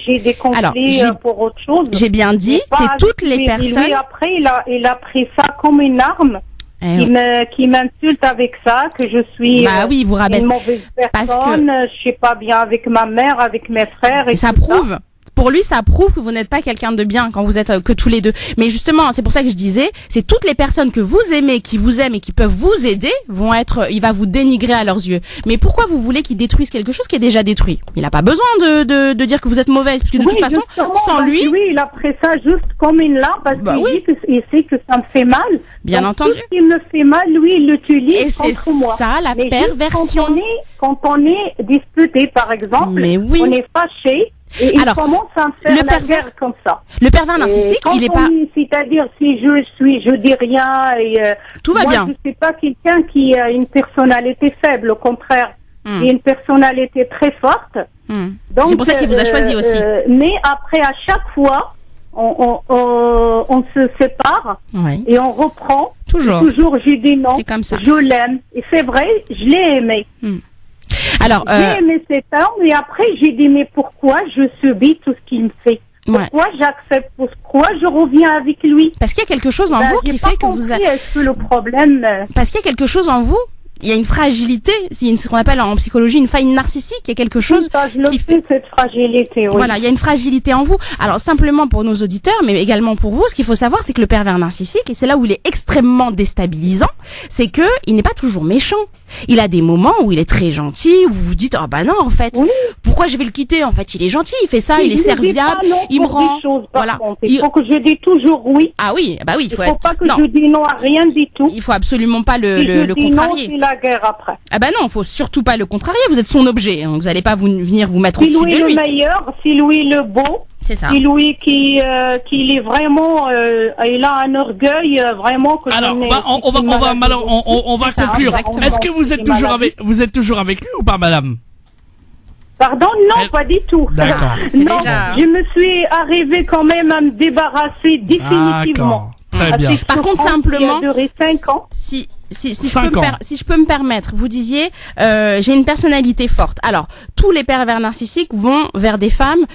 j'ai des conflits pour autre chose. J'ai bien dit, c'est toutes les personnes. Lui, après, il a pris ça comme une arme. Qui m'insulte avec ça, que je suis il vous rabaisse. Une mauvaise personne, je sais pas bien avec ma mère, avec mes frères. Et ça prouve. Pour lui, ça prouve que vous n'êtes pas quelqu'un de bien quand vous êtes que tous les deux. Mais justement, c'est pour ça que je disais, c'est toutes les personnes que vous aimez, qui vous aiment et qui peuvent vous aider, il va vous dénigrer à leurs yeux. Mais pourquoi vous voulez qu'il détruise quelque chose qui est déjà détruit? Il n'a pas besoin de dire que vous êtes mauvaise, parce que de toute façon, sans lui... Oui, il a pris ça juste comme une larme, parce qu'il sait que ça me fait mal. Bien entendu. Tout ce qui me fait mal, lui, il l'utilise contre moi. Et c'est ça, la perversion. Quand on est disputé, par exemple, on est fâché, et il commence à me faire la guerre comme ça. Le pervers narcissique, il est pas... C'est-à-dire, si je dis rien et... tout va bien. Je suis pas quelqu'un qui a une personnalité faible, au contraire. J'ai une personnalité très forte. Donc, c'est pour ça qu'il vous a choisi aussi. Mais après, à chaque fois, on se sépare et on reprend. Toujours. J'ai dit non. C'est comme ça. Je l'aime. Et c'est vrai, je l'ai aimé. Alors, j'ai aimé cet homme et après j'ai dit mais pourquoi je subis tout ce qu'il me fait? Pourquoi j'accepte? Pourquoi je reviens avec lui? Parce qu'il y a quelque chose en vous qui fait que vous avez... Est-ce que le problème... Parce qu'il y a quelque chose en vous il y a une fragilité, c'est ce qu'on appelle en psychologie une faille narcissique, il y a quelque chose qui fait cette fragilité. Oui. Voilà, il y a une fragilité en vous. Alors simplement pour nos auditeurs, mais également pour vous, ce qu'il faut savoir, c'est que le pervers narcissique, et c'est là où il est extrêmement déstabilisant, c'est que il n'est pas toujours méchant. Il a des moments où il est très gentil, où vous vous dites ah bah non en fait, pourquoi je vais le quitter, en fait il est gentil, il fait ça, il est serviable, il me rend voilà. Il faut que je dise toujours oui. Ah oui, bah oui, il faut pas que je dise non à rien du tout. Il faut absolument pas le contrarier. Non, c'est la guerre après. Ah bah non, faut surtout pas le contrarier, vous êtes son objet, hein. Vous allez pas venir vous mettre au-dessus de lui. C'est lui le meilleur, c'est lui le beau. C'est ça. C'est lui qui est vraiment, il a un orgueil vraiment que alors, on va conclure. Est-ce que vous êtes toujours avec lui ou pas, madame? Pardon, non, pas du tout. D'accord. Non, je me suis arrivée quand même à me débarrasser définitivement. Très bien. Par contre, simplement, il a duré 5 ans. Si je peux me permettre, vous disiez, j'ai une personnalité forte. Alors, tous les pervers narcissiques vont vers des femmes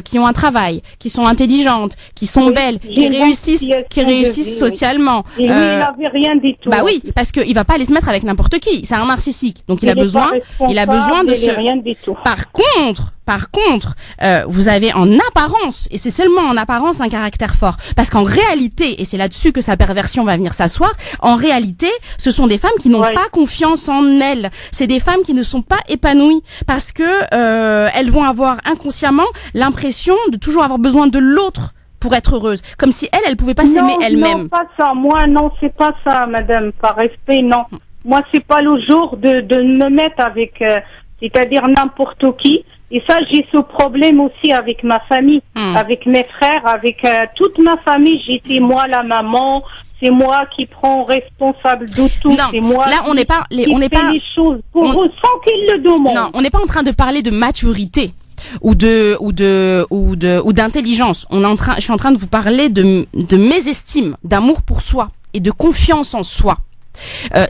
qui ont un travail, qui sont intelligentes, qui sont belles, qui réussissent socialement. Et lui, il n'avait rien du tout. Bah oui, parce qu'il va pas aller se mettre avec n'importe qui. C'est un narcissique, donc il a besoin de ce. Rien du tout. Par contre, vous avez en apparence, et c'est seulement en apparence, un caractère fort. Parce qu'en réalité, et c'est là-dessus que sa perversion va venir s'asseoir, en réalité, ce sont des femmes qui n'ont pas confiance en elles. C'est des femmes qui ne sont pas épanouies parce que elles vont avoir inconsciemment l'impression de toujours avoir besoin de l'autre pour être heureuse. Comme si elles pouvaient pas s'aimer elles-mêmes. Non, pas ça. Moi, non, c'est pas ça, madame. Par respect, non. Moi, c'est pas le jour de me mettre avec, c'est-à-dire n'importe qui. Et ça, j'ai ce problème aussi avec ma famille, avec mes frères, avec toute ma famille. J'étais moi la maman. C'est moi qui prends responsable de tout. Non, c'est moi là on n'est pas les choses pour eux sans qu'ils le demandent. Non, on n'est pas en train de parler de maturité ou d'intelligence. Je suis en train de vous parler de mésestime, d'amour pour soi et de confiance en soi.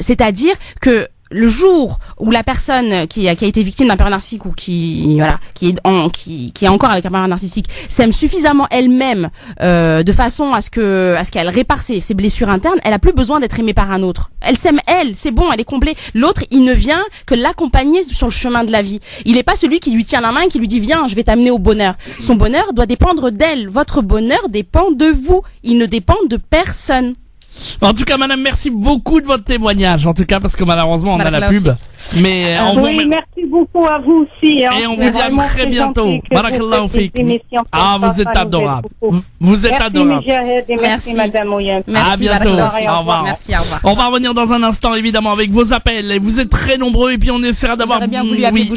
C'est-à-dire que le jour où la personne qui a été victime d'un pervers narcissique ou qui est encore avec un pervers narcissique s'aime suffisamment elle-même de façon à ce qu'elle répare ses blessures internes, elle a plus besoin d'être aimée par un autre. Elle s'aime elle, c'est bon, elle est comblée. L'autre, il ne vient que l'accompagner sur le chemin de la vie. Il n'est pas celui qui lui tient la main et qui lui dit viens, je vais t'amener au bonheur. Son bonheur doit dépendre d'elle. Votre bonheur dépend de vous. Il ne dépend de personne. En tout cas, madame, merci beaucoup de votre témoignage. En tout cas, parce que malheureusement, on a la pub. Mais merci beaucoup à vous aussi. Et on vous dit à très bientôt. Barakallahu fik. Ah, vous êtes adorable. Vous êtes adorable. Merci, madame Ouyem. À bientôt. Au revoir. Merci, au revoir. On va revenir dans un instant, évidemment, avec vos appels. Et vous êtes très nombreux. Et puis, on essaiera d'avoir. J'aurais bien voulu appeler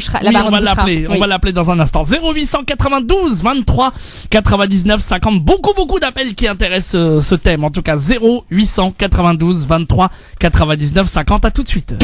on va l'appeler. On va l'appeler dans un instant. 0892 23 99 50. Beaucoup d'appels qui intéressent ce thème. En tout cas, 0892 23 99 50. À tout de suite.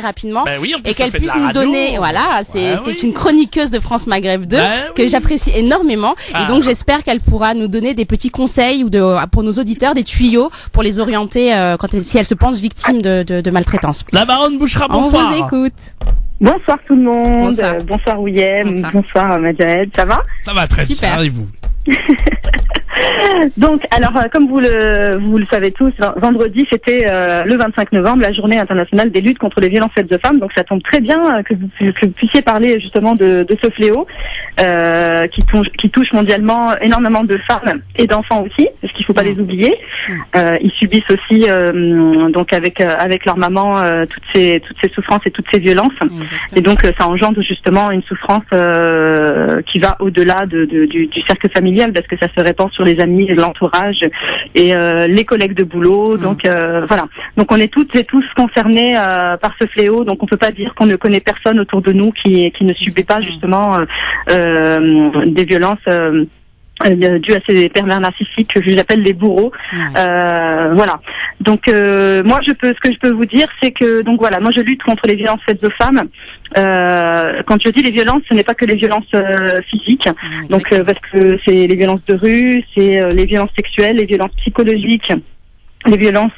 Rapidement oui, et qu'elle puisse nous donner c'est une chroniqueuse de France Maghreb 2 que j'apprécie énormément et donc j'espère qu'elle pourra nous donner des petits conseils ou pour nos auditeurs des tuyaux pour les orienter si elles se pensent victimes de maltraitance. La baronne Bouchra, bonsoir. On vous écoute. Bonsoir tout le monde. Bonsoir Ouyem. Bonsoir Majed. Ça va? Ça va très bien. Et vous? Donc, alors, comme vous le savez tous, vendredi, c'était le 25 novembre, la journée internationale des luttes contre les violences faites aux femmes. Donc, ça tombe très bien que vous puissiez parler justement de ce fléau qui touche mondialement énormément de femmes et d'enfants aussi, parce qu'il ne faut pas les oublier. Ils subissent aussi, donc avec leur maman, toutes ces souffrances et toutes ces violences. Exactement. Et donc, ça engendre justement une souffrance qui va au-delà du cercle familial, parce que ça se répand sur les amis, l'entourage et les collègues de boulot. Donc voilà. Donc on est toutes et tous concernés par ce fléau. Donc on peut pas dire qu'on ne connaît personne autour de nous qui ne subit pas justement des violences dû à ces pervers narcissiques que j'appelle les bourreaux. Voilà. Donc moi ce que je peux vous dire, c'est que donc voilà, moi je lutte contre les violences faites aux femmes. Quand je dis les violences, ce n'est pas que les violences physiques. Donc parce que c'est les violences de rue, c'est les violences sexuelles, les violences psychologiques, les violences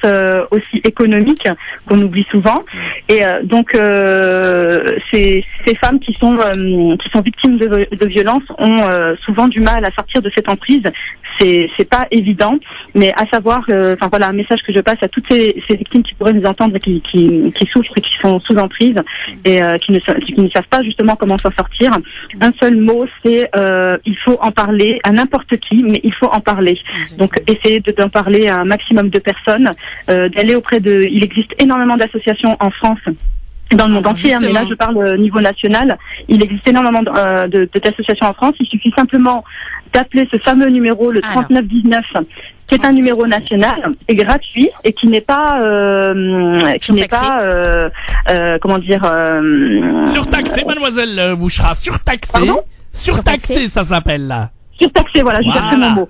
aussi économiques qu'on oublie souvent. Et donc ces femmes qui sont victimes de violences ont souvent du mal à sortir de cette emprise c'est pas évident, mais à savoir, enfin voilà, un message que je passe à toutes ces victimes qui pourraient nous entendre, qui souffrent et qui sont sous emprise et qui ne savent pas justement comment s'en sortir. Un seul mot, c'est il faut en parler à n'importe qui, mais il faut en parler. Donc essayez d'en parler à un maximum de personnes, d'aller auprès de. Il existe énormément d'associations en France. Dans le monde entier, mais là je parle au niveau national, il existe énormément d'associations en France. Il suffit simplement d'appeler ce fameux numéro, le 3919, qui est un numéro national et gratuit et qui n'est pas, comment dire, surtaxé, mademoiselle Bouchra, surtaxé. Pardon ? Surtaxé, ça s'appelle là. Surtaxé, voilà, je cherchais mon mot.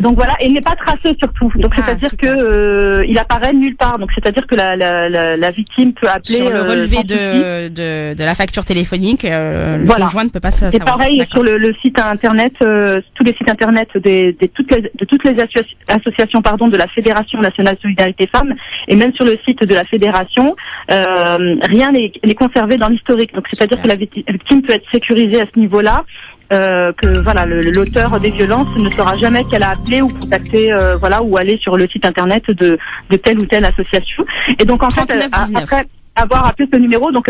Donc voilà, et n'est pas tracé surtout. Donc c'est-à-dire que il apparaît nulle part. Donc c'est-à-dire que la victime peut appeler sur le relevé de la facture téléphonique. Le conjoint ne peut pas savoir. Et pareil sur le site internet, tous les sites internet de toutes les associations de la Fédération nationale Solidarité Femmes, et même sur le site de la fédération, rien n'est conservé dans l'historique. Donc c'est-à-dire que la victime peut être sécurisée à ce niveau-là. Que voilà, l'auteur des violences ne saura jamais qu'elle a appelé ou contacté, ou aller sur le site internet de telle ou telle association. Et donc en fait, après avoir appelé ce numéro, donc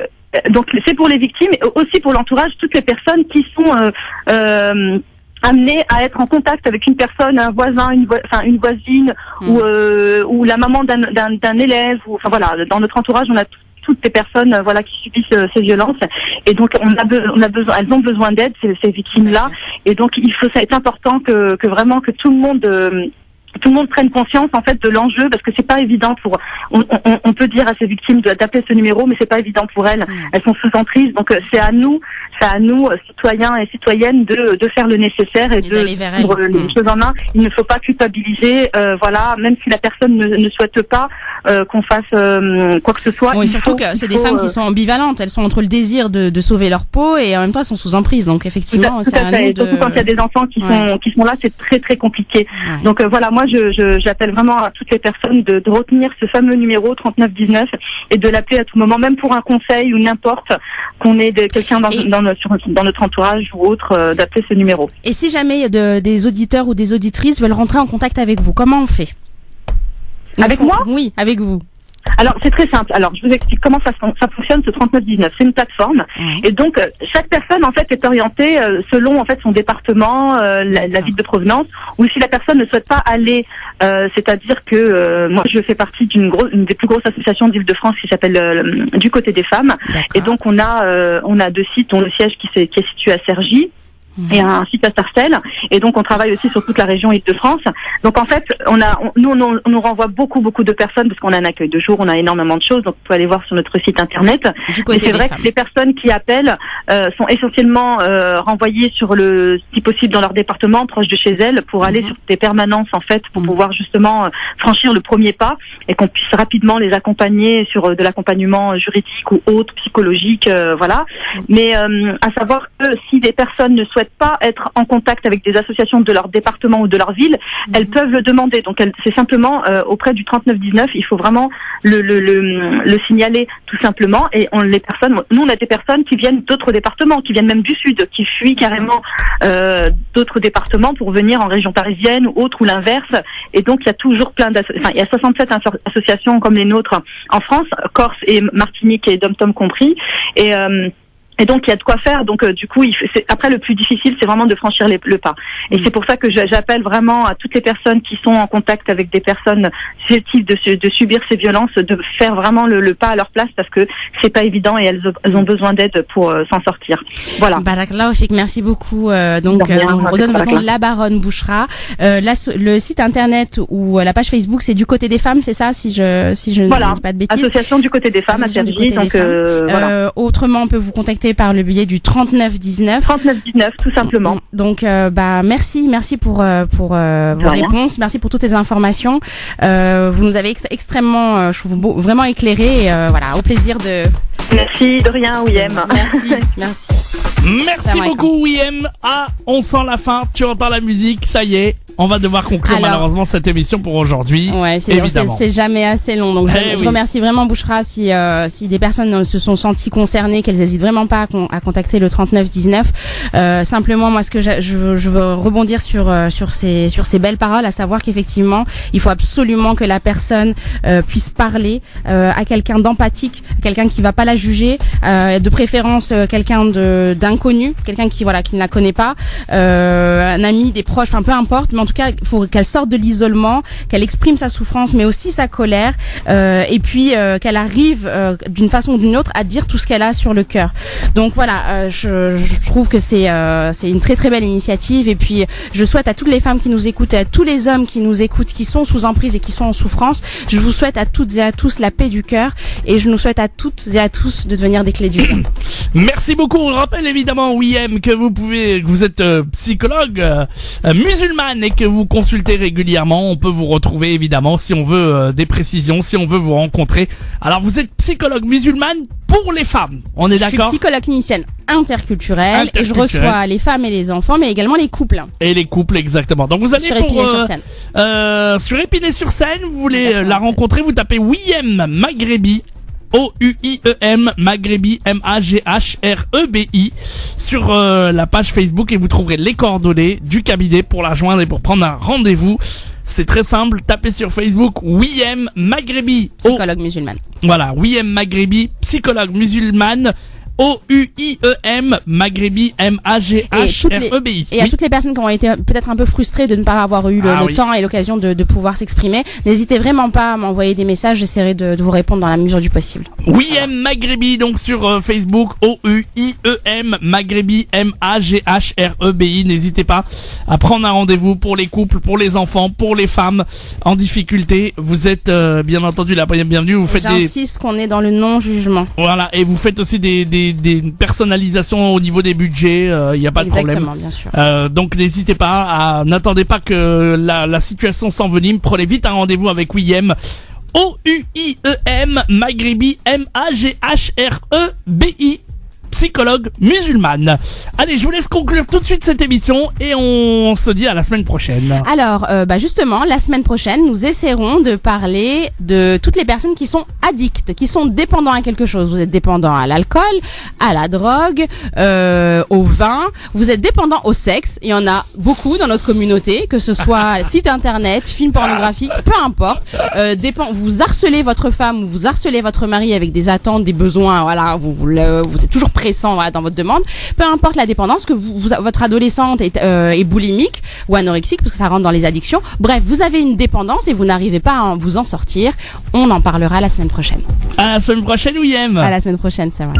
c'est pour les victimes, et aussi pour l'entourage, toutes les personnes qui sont amenées à être en contact avec une personne, un voisin, une voisine, ou la maman d'un élève, ou enfin voilà, dans notre entourage, on a toutes ces personnes qui subissent ces violences, et donc elles ont besoin d'aide, ces victimes-là, et donc ça est important que vraiment que tout le monde prenne conscience en fait de l'enjeu, parce que c'est pas évident on peut dire à ces victimes d'appeler ce numéro, mais c'est pas évident pour elles. Elles sont sous emprise, donc c'est à nous citoyens et citoyennes de faire le nécessaire et de prendre les choses en main. Il ne faut pas culpabiliser, même si la personne ne souhaite pas qu'on fasse quoi que ce soit. Oui, surtout que c'est des femmes qui sont ambivalentes, elles sont entre le désir de sauver leur peau et en même temps elles sont sous emprise, donc effectivement c'est à nous de... Surtout quand il y a des enfants qui sont là, c'est très très compliqué. Ouais. Donc moi j'appelle vraiment à toutes les personnes de retenir ce fameux numéro 3919 et de l'appeler à tout moment, même pour un conseil ou n'importe, qu'on ait quelqu'un dans notre entourage ou autre, d'appeler ce numéro. Et si jamais des auditeurs ou des auditrices veulent rentrer en contact avec vous, comment on fait ? Avec moi ? Oui, avec vous. Alors c'est très simple. Alors je vous explique comment ça fonctionne, ce 3919. C'est une plateforme, et donc chaque personne en fait est orientée selon en fait son département, la ville de provenance, ou si la personne ne souhaite pas aller, c'est-à-dire que moi je fais partie d'une des plus grosses associations d'Île-de-France qui s'appelle Du Côté des Femmes, et donc on a 2 sites, dont le siège qui est situé à Cergy, et un site à Sarcelles, et donc on travaille aussi sur toute la région Île-de-France. Donc en fait, on nous renvoie beaucoup de personnes, parce qu'on a un accueil de jour, on a énormément de choses, donc vous pouvez aller voir sur notre site internet. Mais c'est vrai que les personnes qui appellent sont essentiellement renvoyées si possible dans leur département, proche de chez elles, pour aller sur des permanences en fait, pour pouvoir justement franchir le premier pas, et qu'on puisse rapidement les accompagner sur de l'accompagnement juridique ou autre, psychologique, voilà. Mais à savoir que si des personnes ne souhaitent pas être en contact avec des associations de leur département ou de leur ville, elles peuvent le demander. Donc c'est simplement auprès du 3919, il faut vraiment le signaler tout simplement. Et nous on a des personnes qui viennent d'autres départements, qui viennent même du sud, qui fuient carrément d'autres départements pour venir en région parisienne ou autre, ou l'inverse. Et donc il y a toujours il y a 67 associations comme les nôtres en France, Corse et Martinique et Dom-Tom compris. Et donc il y a de quoi faire. Donc du coup, après le plus difficile, c'est vraiment de franchir le pas. Et c'est pour ça que j'appelle vraiment à toutes les personnes qui sont en contact avec des personnes susceptibles de subir ces violences, de faire vraiment le pas à leur place, parce que c'est pas évident et elles ont besoin d'aide pour s'en sortir. Voilà. Barakallahu fik, merci beaucoup. Donc on redonne votre nom, La Baronne Bouchra. Le site internet ou la page Facebook, c'est Du Côté des Femmes, c'est ça, si je ne dis pas de bêtises. Association Du Côté des Femmes à Cergy. Donc voilà. Autrement, on peut vous contacter par le biais du 3919. 3919, tout simplement. Donc, merci pour vos réponses. Merci pour toutes les informations. Vous nous avez extrêmement, je trouve, vraiment éclairé. Et, voilà, au plaisir de... Merci, de rien, Ouiem. Merci beaucoup, Ouiem. Ah, on sent la fin. Tu entends la musique, ça y est. on va devoir conclure malheureusement cette émission pour aujourd'hui. Ouais, c'est jamais assez long. Donc je remercie vraiment Bouchra si des personnes se sont senties concernées, qu'elles hésitent vraiment pas à contacter le 3919. Simplement, moi, ce que je veux rebondir sur ces belles paroles, à savoir qu'effectivement, il faut absolument que la personne puisse parler à quelqu'un d'empathique, quelqu'un qui va pas la juger, de préférence quelqu'un d'inconnu, quelqu'un qui ne la connaît pas, un ami, des proches, enfin peu importe, mais en tout cas, il faut qu'elle sorte de l'isolement, qu'elle exprime sa souffrance, mais aussi sa colère, et puis qu'elle arrive d'une façon ou d'une autre à dire tout ce qu'elle a sur le cœur. Donc voilà, je trouve que c'est une très très belle initiative, et puis je souhaite à toutes les femmes qui nous écoutent, et à tous les hommes qui nous écoutent, qui sont sous emprise et qui sont en souffrance, je vous souhaite à toutes et à tous la paix du cœur, et je nous souhaite à toutes et à tous de devenir des clés du cœur. Merci beaucoup. On rappelle évidemment, Wiem, que vous êtes psychologue musulmane et que vous consultez régulièrement. On peut vous retrouver évidemment si on veut des précisions, si on veut vous rencontrer. Alors vous êtes psychologue musulmane pour les femmes, on est d'accord? Je suis psychologue clinicienne interculturelle et je reçois les femmes et les enfants, mais également les couples. Et les couples, exactement. Donc vous allez sur Épinay-sur-Seine. Sur Épinay-sur-Seine, vous voulez la rencontrer, vous tapez Wiem Maghrebi. O-U-I-E-M Maghrebi M-A-G-H-R-E-B-I sur la page Facebook, et vous trouverez les coordonnées du cabinet pour la joindre et pour prendre un rendez-vous. C'est très simple, tapez sur Facebook Wiem Maghrebi, psychologue musulmane. Voilà, Wiem Maghrebi, psychologue musulmane. O-U-I-E-M Maghrebi M-A-G-H-R-E-B-I. Et à toutes les personnes qui ont été peut-être un peu frustrées de ne pas avoir eu le temps et l'occasion de pouvoir s'exprimer, n'hésitez vraiment pas à m'envoyer des messages, j'essaierai de vous répondre dans la mesure du possible. Wiem Maghrebi, donc sur Facebook, O-U-I-E-M Maghrebi M-A-G-H-R-E-B-I. N'hésitez pas à prendre un rendez-vous pour les couples, pour les enfants, pour les femmes en difficulté. Vous êtes bien entendu la bienvenue. J'insiste qu'on est dans le non-jugement. Voilà, et vous faites aussi des personnalisations au niveau des budgets, il n'y a pas de problème. Bien sûr. Donc n'hésitez pas, n'attendez pas que la situation s'envenime, prenez vite un rendez-vous avec Wiem. O-U-I-E-M Maghrebi M-A-G-H-R-E-B-I, psychologue musulmane. Allez, je vous laisse conclure tout de suite cette émission et on se dit à la semaine prochaine. Alors, justement, la semaine prochaine, nous essaierons de parler de toutes les personnes qui sont addictes, qui sont dépendants à quelque chose. Vous êtes dépendant à l'alcool, à la drogue, au vin. Vous êtes dépendant au sexe. Il y en a beaucoup dans notre communauté, que ce soit site internet, film pornographique, peu importe. Vous harcelez votre femme ou vous harcelez votre mari avec des attentes, des besoins. Voilà, vous êtes toujours pressant dans votre demande, peu importe la dépendance, que votre adolescente est boulimique ou anorexique, parce que ça rentre dans les addictions. Bref, vous avez une dépendance et vous n'arrivez pas à vous en sortir. On en parlera la semaine prochaine. À la semaine prochaine, Wiem. À la semaine prochaine, c'est vrai.